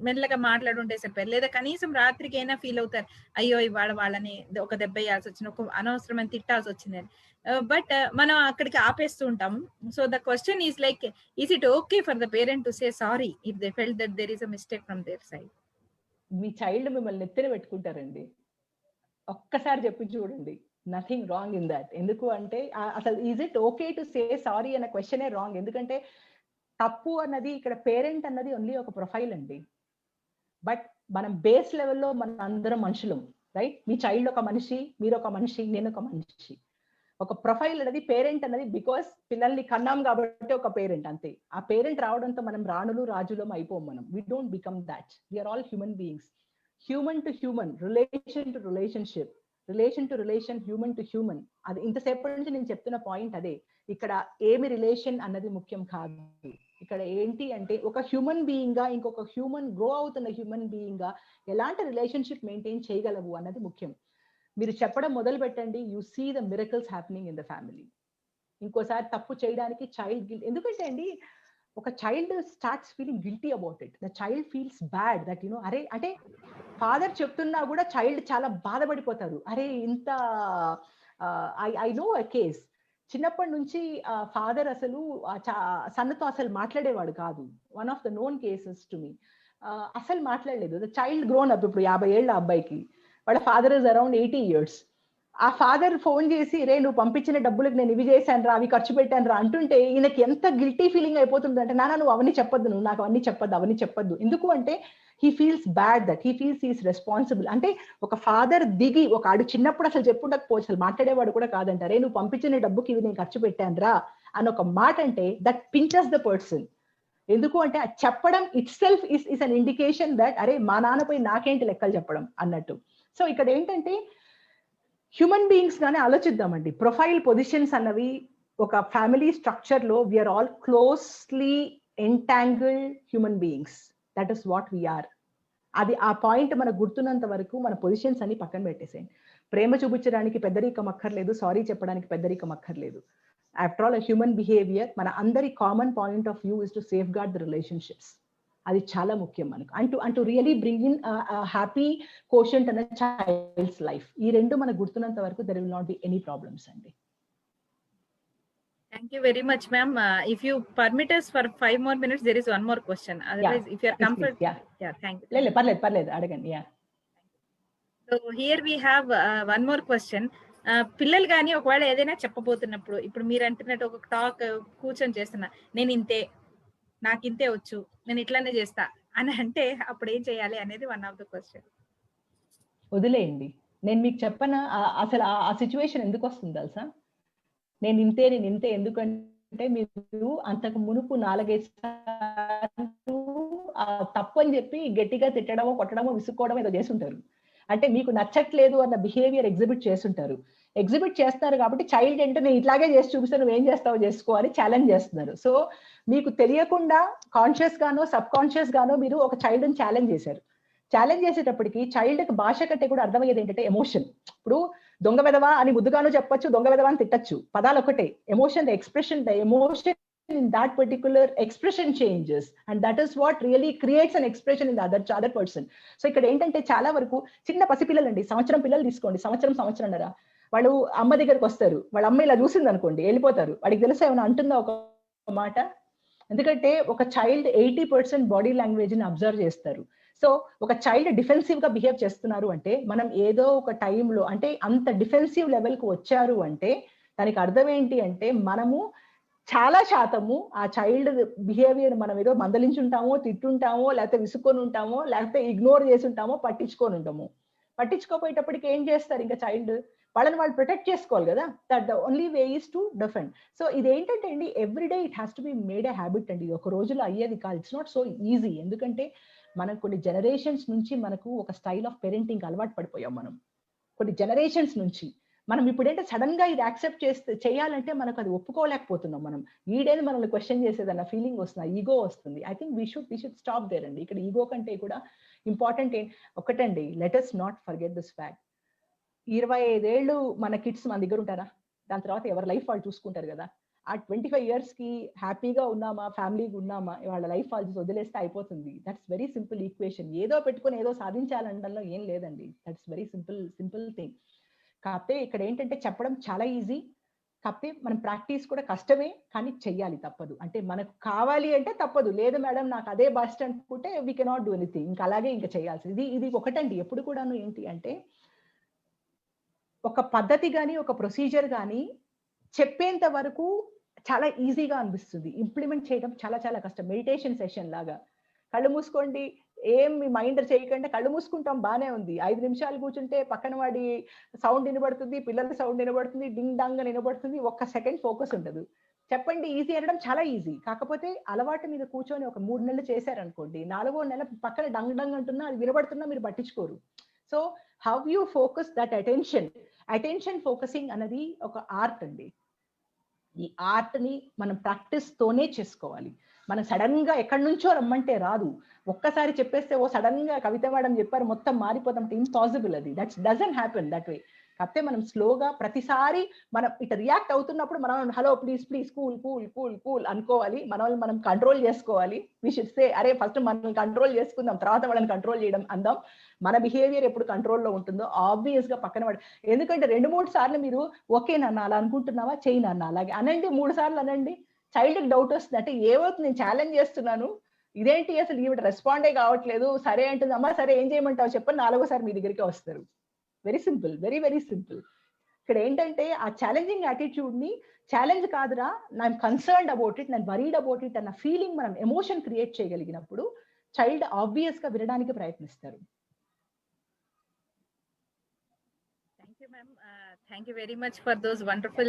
మెల్లగా మాట్లాడుంటే సరిపోయారు. లేదా కనీసం రాత్రికి అయినా ఫీల్ అవుతారు, అయ్యో ఇవాళ వాళ్ళని ఒక దెబ్బ వేయాల్సి వచ్చింది, ఒక అనవసరమైన తిట్టాల్సి వచ్చిందని. బట్ మనం అక్కడికి ఆపేస్తూ ఉంటాము. So the question is like, is it okay for the parent to say sorry if they felt that there is a mistake from their side? మీ చైల్డ్ మిమ్మల్ని నెత్తిన పెట్టుకుంటారండి, ఒక్కసారి చెప్పి చూడండి. Nothing wrong in that. ఎందుకు అంటే అసలు is it okay to say sorry అన్న క్వశ్చనే రాంగ్. ఎందుకంటే తప్పు అన్నది ఇక్కడ పేరెంట్ అన్నది ఓన్లీ ఒక ప్రొఫైల్ అండి. బట్ మనం బేస్ లెవెల్లో మన అందరం మనుషులం, రైట్? మీ చైల్డ్ ఒక మనిషి, మీరు ఒక మనిషి, నేను ఒక మనిషి. ఒక ప్రొఫైల్ అనేది పేరెంట్ అన్నది బికాస్ పిల్లల్ని కన్నాం కాబట్టి ఒక పేరెంట్, అంతే. ఆ పేరెంట్ రావడంతో మనం రాణులు రాజులం అయిపోం. మనం we don't become that. We are all human beings. Human to human, relation to relationship, relation to relation, human to human. అది ఇంతసేపటి నుంచి నేను చెప్తున్న పాయింట్ అదే. ఇక్కడ ఏమి రిలేషన్ అన్నది ముఖ్యం కాదు. ఇక్కడ ఏంటి అంటే ఒక హ్యూమన్ బీయింగ్ గా ఇంకొక హ్యూమన్, గ్రో అవుతున్న హ్యూమన్ బీయింగ్ గా ఎలాంటి రిలేషన్షిప్ మెయింటైన్ చేయగలవు అన్నది ముఖ్యం. మీరు చెప్పడం మొదలు పెట్టండి, you see the miracles happening in the family. ఇంకోసారి తప్పు చేయడానికి చైల్డ్ గిల్ట్. ఎందుకంటే అండి ఒక child starts feeling guilty about it. The child feels bad that అరే అంటే ఫాదర్ చెప్తున్నా కూడా చైల్డ్ చాలా బాధపడిపోతారు. అరే ఇంత ఐ నో అ కేస్. చిన్నప్పటి నుంచి ఫాదర్ అసలు సన్నుతో అసలు మాట్లాడేవాడు కాదు. One of the known cases to me. అసలు మాట్లాడలేదు. ద చైల్డ్ గ్రోన్ అప్, ఇప్పుడు 50 ఏళ్ళ అబ్బాయికి, వాళ్ళ ఫాదర్ ఇస్ అరౌండ్ 80 years. ఆ ఫాదర్ ఫోన్ చేసి రే నువ్వు పంపించిన డబ్బులకు నేను ఇవి చేశాను రా, అవి ఖర్చు పెట్టాను రా అంటుంటే ఈయనకి ఎంత గిల్టీ ఫీలింగ్ అయిపోతుంది అంటే, నాన్న నువ్వు అవన్నీ చెప్పొద్దు, నువ్వు నాకు అవన్నీ చెప్పొద్దు, అవన్నీ చెప్పొద్దు. ఎందుకు అంటే he feels bad that he feels is responsible. అంటే ఒక ఫాదర్ దిగి ఒక ఆడు చిన్నప్పుడు అసలు చెప్పుండకపోవచ్చు, అసలు మాట్లాడేవాడు కూడా కాదంట. రే నువ్వు పంపించిన డబ్బుకి ఇవి నేను ఖర్చు పెట్టాను రా అని ఒక మాట అంటే దట్ పించెస్ ద పర్సన్. ఎందుకు అంటే అది చెప్పడం it self is an indication that అరే మా నాన్నపై నాకేంటి లెక్కలు చెప్పడం అన్నట్టు. సో ఇక్కడ ఏంటంటే హ్యూమన్ బీయింగ్స్ గానే ఆలోచిద్దామండి. ప్రొఫైల్ పొజిషన్స్ అన్నవి ఒక ఫ్యామిలీ స్ట్రక్చర్ లో we are all closely entangled human beings. That is what we are. అది ఆ పాయింట్ మనకు గుర్తున్నంత వరకు మన పొజిషన్స్ అన్ని పక్కన పెట్టేసేయండి. ప్రేమ చూపించడానికి పెద్దరికం అక్కర్లేదు, సారీ చెప్పడానికి పెద్దరికం అక్కర్లేదు. ఆఫ్టర్ ఆల్ హ్యూమన్ బిహేవియర్, మన అందరి common point of view is to safeguard the relationships. అది చాలా ముఖ్యం మనకు. And to really bring in happy quotient అన్న చైల్డ్స్ లైఫ్. ఈ రెండు మనకు గుర్తున్నంత వరకు there will not be any problems అండి. Thank you very much, ma'am. If you permit us for 5 more minutes, there is one more question. Otherwise, if you are comfortable, thank you. పర్లేదు అడగండి. So here we have one more question. పిల్లలు కానీ ఒకవేళ ఏదైనా చెప్పబోతున్నప్పుడు, ఇప్పుడు మీరు అంటున్నట్టు ఒక talk కూర్చొని చేస్తున్నా, నేను ఇంతే, నాకు ఇంతే వచ్చు, నేను ఇట్లానే చేస్తా అని అంటే అప్పుడు ఏం చేయాలి అనేది వన్ ఆఫ్ ద క్వశ్చన్. వదిలేయండి. నేను మీకు చెప్పనా అసలు ఆ సిచ్యువేషన్ ఎందుకు వస్తుంది తెలుసా? నేను ఇంతే ఎందుకంటే మీరు అంతకు మునుపు 4-5 సార్లు తప్పు అని చెప్పి గట్టిగా తిట్టడమో కొట్టడమో విసుక్కోవడం ఏదో చేస్తుంటారు. అంటే మీకు నచ్చట్లేదు అన్న బిహేవియర్ ఎగ్జిబిట్ చేస్తుంటారు. ఎగ్జిబిట్ చేస్తారు కాబట్టి చైల్డ్ అంటే నేను ఇట్లాగే చేసి చూపిస్తాను, నువ్వేం చేస్తావో చేసుకో అని ఛాలెంజ్ చేస్తున్నారు. సో మీకు తెలియకుండా కాన్షియస్ గానో సబ్ కాన్షియస్ గానో మీరు ఒక చైల్డ్ ని ఛాలెంజ్ చేశారు. ఛాలెంజ్ చేసేటప్పటికి చైల్డ్కి భాష కంటే కూడా అర్థమయ్యేది ఏంటంటే ఎమోషన్. ఇప్పుడు దొంగ వెదవా అని ముద్దుగాను చెప్పొచ్చు, దొంగ వెదవా అని తిట్టచ్చు, పదాలు ఒకటే. Emotion, the expression, the emotion in that particular expression changes, and that is what really creates an expression in the other person. So ఇక్కడ ఏంటంటే చాలా వరకు చిన్న పసిపిల్లలండి, సంవత్సరం పిల్లలు తీసుకోండి, సంవత్సరంన్నర, వాళ్ళు అమ్మ దగ్గరకు వస్తారు, వాళ్ళ అమ్మ ఇలా చూసింది అనుకోండి వెళ్ళిపోతారు. వాడికి తెలుసా ఏమైనా అంటుందా ఒక మాట? ఎందుకంటే ఒక చైల్డ్ 80% బాడీ లాంగ్వేజ్ ని అబ్జర్వ్ చేస్తారు. సో ఒక చైల్డ్ డిఫెన్సివ్ గా బిహేవ్ చేస్తున్నారు అంటే మనం ఏదో ఒక టైంలో అంటే అంత డిఫెన్సివ్ లెవెల్ కు వచ్చారు అంటే దానికి అర్థం ఏంటి అంటే మనము చాలా శాతము ఆ చైల్డ్ బిహేవియర్ మనం ఏదో మందలించుంటామో, తిట్టుంటామో, లేకపోతే విసుక్కొని ఉంటామో, లేకపోతే ఇగ్నోర్ చేసి ఉంటామో, పట్టించుకొని ఉంటాము. పట్టించుకోపోయేటప్పటికి ఏం చేస్తారు ఇంకా చైల్డ్? వాళ్ళని వాళ్ళు ప్రొటెక్ట్ చేసుకోవాలి కదా. That the only way is to defend. So ఇదేంటంటే అండి everyday it has to be made a habit అండి. ఒక రోజులో అయ్యేది కాదు. It's not so easy. ఎందుకంటే మనం కొన్ని జనరేషన్స్ నుంచి మనకు ఒక స్టైల్ ఆఫ్ పేరెంటింగ్ అలవాటు పడిపోయాం. మనం కొన్ని జనరేషన్స్ నుంచి మనం ఇప్పుడు ఏంటంటే సడన్ గా ఇది యాక్సెప్ట్ చేయాలంటే మనకు అది ఒప్పుకోలేకపోతున్నాం. మనం ఈడేది మనల్ని క్వశ్చన్ చేసేదన్న ఫీలింగ్ వస్తుంది, ఈగో వస్తుంది. I think we should stop there అండి. ఇక్కడ ఈగో కంటే కూడా ఇంపార్టెంట్ ఒకటండి, let us not forget this fact. 25 ఏళ్ళు మన కిడ్స్ మన దగ్గర ఉంటారా? దాని తర్వాత ఎవరి లైఫ్ వాళ్ళు చూసుకుంటారు కదా. ఆ 25 years కి హ్యాపీగా ఉన్నామా, ఫ్యామిలీగా ఉన్నామా, వాళ్ళ లైఫ్ వాళ్ళు వదిలేస్తే అయిపోతుంది. That's very simple equation. ఏదో పెట్టుకుని ఏదో సాధించాలనడంలో ఏం లేదండి. That's very simple thing. కాకపోతే ఇక్కడ ఏంటంటే చెప్పడం చాలా ఈజీ, కాకపోతే మనం ప్రాక్టీస్ కూడా కష్టమే, కానీ చెయ్యాలి, తప్పదు. అంటే మనకు కావాలి అంటే తప్పదు. లేదు మేడం నాకు అదే బెస్ట్ అనుకుంటే వీ కెనాట్ డూ ఎనీథింగ్. ఇంకా అలాగే ఇంకా చేయాల్సింది ఇది ఒకటండి. ఎప్పుడు కూడాను ఏంటి అంటే ఒక పద్ధతి కానీ ఒక ప్రొసీజర్ కానీ చెప్పేంత వరకు చాలా ఈజీగా అనిపిస్తుంది, ఇంప్లిమెంట్ చేయడం చాలా చాలా కష్టం. మెడిటేషన్ సెషన్ లాగా కళ్ళు మూసుకోండి, ఏం మీ మైండ్ చేయకుండా కళ్ళు మూసుకుంటాం, బానే ఉంది. 5 నిమిషాలు కూర్చుంటే పక్కన వాడి సౌండ్ వినబడుతుంది, పిల్లల సౌండ్ వినబడుతుంది, డింగ్ డాంగ్ అని వినబడుతుంది, ఒక్క సెకండ్ ఫోకస్ ఉండదు. చెప్పండి ఈజీ అనడం చాలా ఈజీ. కాకపోతే అలవాటు మీద కూర్చొని ఒక 3 నెలలు చేశారనుకోండి, 4వ నెల పక్కన డంగ్ డంగ్ అంటున్నా, అది వినబడుతున్నా మీరు పట్టించుకోరు. So how you focus that attention focusing అనేది ఒక ఆర్ట్ అండి. ఈ ఆర్ట్ ని మనం ప్రాక్టీస్ తోనే చేసుకోవాలి. మనం సడన్ గా ఎక్కడి నుంచో రమ్మంటే రాదు. ఒక్కసారి చెప్పేస్తే ఓ సడన్ గా కవిత మేడం చెప్పారు మొత్తం మారిపోతాం, ఇంపాసిబుల్ అది. That doesn't happen that way. కాకపోతే మనం స్లోగా ప్రతిసారి మనం ఇట్లా రియాక్ట్ అవుతున్నప్పుడు మనం hello please please cool cool cool cool అనుకోవాలి. మనల్ని మనం కంట్రోల్ చేసుకోవాలి. వి షుడ్ సే అరే ఫస్ట్ మనల్ని కంట్రోల్ చేసుకుందాం, తర్వాత వాళ్ళని కంట్రోల్ చేయడం అందాం. మన బిహేవియర్ ఎప్పుడు కంట్రోల్లో ఉంటుందో ఆబ్వియస్ గా పక్కన పడి, ఎందుకంటే 2-3 సార్లు మీరు ఓకే నాన్న అలా అనుకుంటున్నావా, చెయ్యి నాన్న అలాగే అనండి, 3 సార్లు అనండి. చైల్డ్కి డౌట్ వస్తుంది, అంటే ఏమవుతుంది నేను ఛాలెంజ్ చేస్తున్నాను, ఇదేంటి అసలు ఈవిడ రెస్పాండే కావట్లేదు, సరే అంటుంది, అమ్మా సరే ఏం చేయమంటావు చెప్పని 4వసారి మీ దగ్గరికి వస్తారు. Very simple, very very simple. ఇక్కడ ఏంటంటే ఆ ఛాలెంజింగ్ యాటిట్యూడ్ ని, ఛాలెంజ్ కాదురా ఐఎమ్ కన్సర్న్డ్ అబౌట్ ఇట్, నేను వరీడ్ అబౌట్ ఇట్ అన్న ఫీలింగ్ మనం ఎమోషన్ క్రియేట్ చేయగలిగినప్పుడు చైల్డ్ ఆబ్వియస్ గా వినడానికి ప్రయత్నిస్తారు. Thank you very much for those wonderful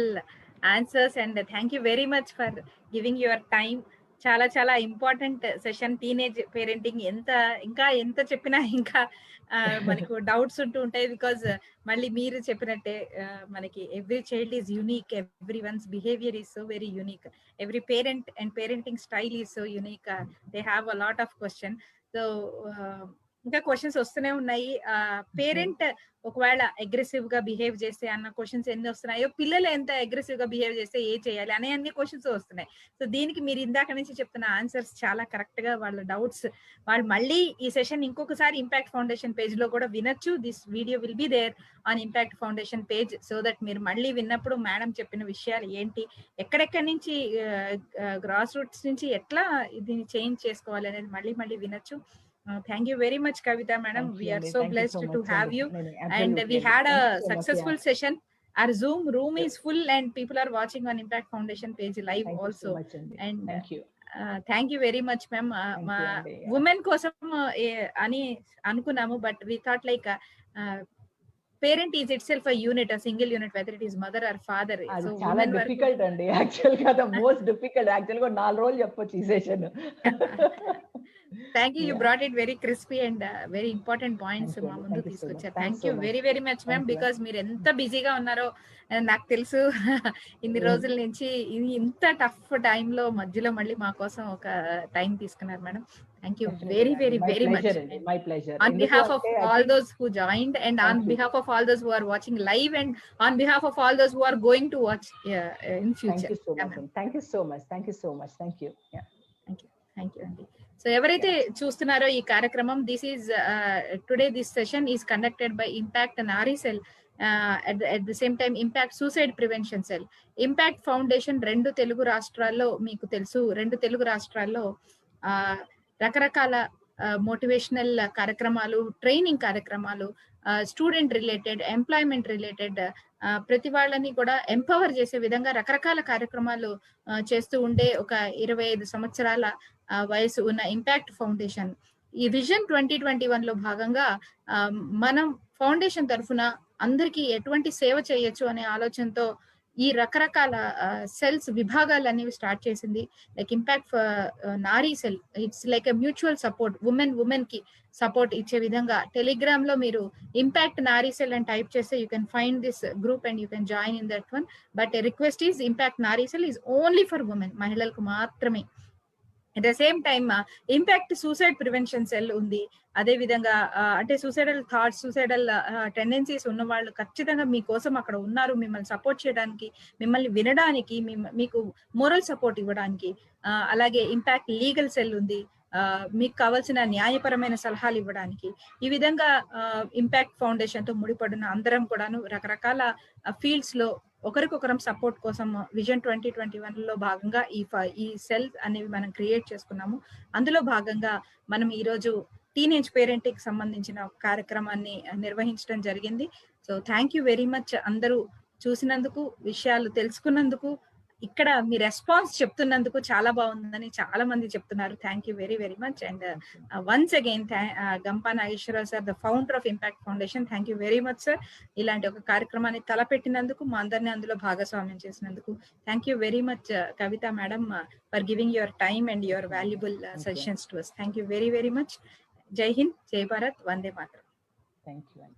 answers and thank you very much for giving your time. చాలా చాలా ఇంపార్టెంట్ సెషన్. టీనేజ్ పేరెంటింగ్ ఇంకా ఎంత చెప్పినా ఇంకా మనకు డౌట్స్ ఉంటూ ఉంటాయి. బికాజ్ మళ్ళీ మీరు చెప్పినట్టే మనకి every child is unique, every once behaviour is so very unique, every parent and parenting style is so unique. They have a lot of question. So ఇంకా క్వశ్చన్స్ వస్తూనే ఉన్నాయి. పేరెంట్ ఒకవేళ అగ్రెసివ్ గా బిహేవ్ చేస్తే అన్న క్వశ్చన్స్ ఎన్ని వస్తున్నాయో, పిల్లలు ఎంత అగ్రెసివ్ గా బిహేవ్ చేస్తే ఏ చేయాలి అనే అన్ని క్వశ్చన్స్ వస్తున్నాయి. సో దీనికి మీరు ఇందాక నుంచి చెప్తున్న ఆన్సర్స్ చాలా కరెక్ట్ గా వాళ్ళ డౌట్స్ వాళ్ళు మళ్ళీ ఈ సెషన్ ఇంకొకసారి ఇంపాక్ట్ ఫౌండేషన్ పేజ్ లో కూడా వినొచ్చు. This video will be there on Impact Foundation page, so that మీరు మళ్ళీ విన్నప్పుడు మేడం చెప్పిన విషయాలు ఏంటి, ఎక్కడెక్కడి నుంచి గ్రాస్ రూట్స్ నుంచి ఎట్లా దీన్ని చేంజ్ చేసుకోవాలి అనేది మళ్ళీ మళ్ళీ వినొచ్చు. Thank you very much, Kavita madam. We are so blessed to have you. And we had a successful session. Our Zoom room is full and people are watching on Impact Foundation page live also. And thank you. Thank you very much, ma'am. Women kosam ani anukunamu, but we thought like parent is itself a unit, a single unit, whether it is mother or father. So చాలా difficult andi, actually the most difficult. Actually go 4 రోజులు చెప్పొచ్చు ఈ session. Thank you. You brought it very crispy and very important points మా ముందు తీసుకొచ్చారు. Thank you very very much ma'am, because మీరు ఎంత బిజీగా ఉన్నారో నాకు తెలుసు. ఇన్ని రోజుల నుంచి ఇంత టఫ్ టైమ్ లో మధ్యలో మళ్ళీ మా కోసం ఒక టైం తీసుకున్నారు madam. Thank you very very very much. My pleasure. On behalf of all those who joined and on behalf of all those who are watching live and on behalf of all those who are going to watch in future. Thank you so much. Thank you so much. Thank you so much. Thank you. Yeah. Thank you అండి. So ఎవరైతే చూస్తున్నారో ఈ కార్యక్రమం, this is today this session is conducted by impact Nari cell, at the same time impact suicide prevention cell. Impact foundation 2 Telugu రాష్ట్రాల్లో మీకు తెలుసు, 2 తెలుగు రాష్ట్రాల్లో రకరకాల మోటివేషనల్ కార్యక్రమాలు, ట్రైనింగ్ కార్యక్రమాలు, స్టూడెంట్ రిలేటెడ్, ఎంప్లాయ్మెంట్ రిలేటెడ్, ప్రతి వాళ్ళని కూడా ఎంపవర్ చేసే విధంగా రకరకాల కార్యక్రమాలు చేస్తూ ఉండే ఒక 25 సంవత్సరాల వయసు ఉన్న ఇంపాక్ట్ ఫౌండేషన్ ఈ విజన్ 2021 లో భాగంగా మనం ఫౌండేషన్ తరఫున అందరికీ ఎటువంటి సేవ చేయొచ్చు అనే ఆలోచనతో ఈ రకరకాల సెల్స్ విభాగాలు అనేవి స్టార్ట్ చేసింది. Like impact Nari cell, it's like a mutual support, women కి సపోర్ట్ ఇచ్చే విధంగా టెలిగ్రామ్ లో మీరు ఇంపాక్ట్ నారీ సెల్ అని టైప్ చేస్తే you can find this group and you can join in that one. But request is impact Nari cell is only for women, మహిళలకు మాత్రమే. At the same time impact suicide prevention cell ఉంది. అదే విధంగా అంటే suicidal thoughts, suicidal tendencies ఉన్న వాళ్ళు ఖచ్చితంగా మీకోసం అక్కడ ఉన్నారు, మిమ్మల్ని సపోర్ట్ చేయడానికి, మిమ్మల్ని వినడానికి, మీకు మోరల్ సపోర్ట్ ఇవ్వడానికి. అలాగే ఇంపాక్ట్ లీగల్ సెల్ ఉంది, మీకు కావాల్సిన న్యాయపరమైన సలహాలు ఇవ్వడానికి. ఈ విధంగా ఇంపాక్ట్ ఫౌండేషన్ తో ముడిపడిన అందరం కూడాను రకరకాల ఫీల్డ్స్ లో ఒకరికొకరం సపోర్ట్ కోసం విజన్ 2021 లో భాగంగా ఈ సెల్స్ అనేవి మనం క్రియేట్ చేసుకున్నాము. అందులో భాగంగా మనం ఈరోజు టీనేజ్ పేరెంటింగ్ కి సంబంధించిన ఒక కార్యక్రమాన్ని నిర్వహించడం జరిగింది. So thank you very much అందరూ చూసినందుకు, విషయాలు తెలుసుకున్నందుకు, ఇక్కడ మీ రెస్పాన్స్ చెప్తున్నందుకు చాలా బాగుందని చాలా మంది చెప్తున్నారు. Thank you very very much. And once again Gampa Nageswara Rao sir, the founder of Impact Foundation, thank you very much sir. ఇలాంటి ఒక కార్యక్రమాన్ని తలపెట్టినందుకు, మా అందరినీ అందులో భాగస్వామ్యం చేసినందుకు thank you very much Kavitha madam for giving your time and your valuable suggestions to us. Thank you very very much. జై హింద్, జై భారత్, వందే మాతరం. Thank you.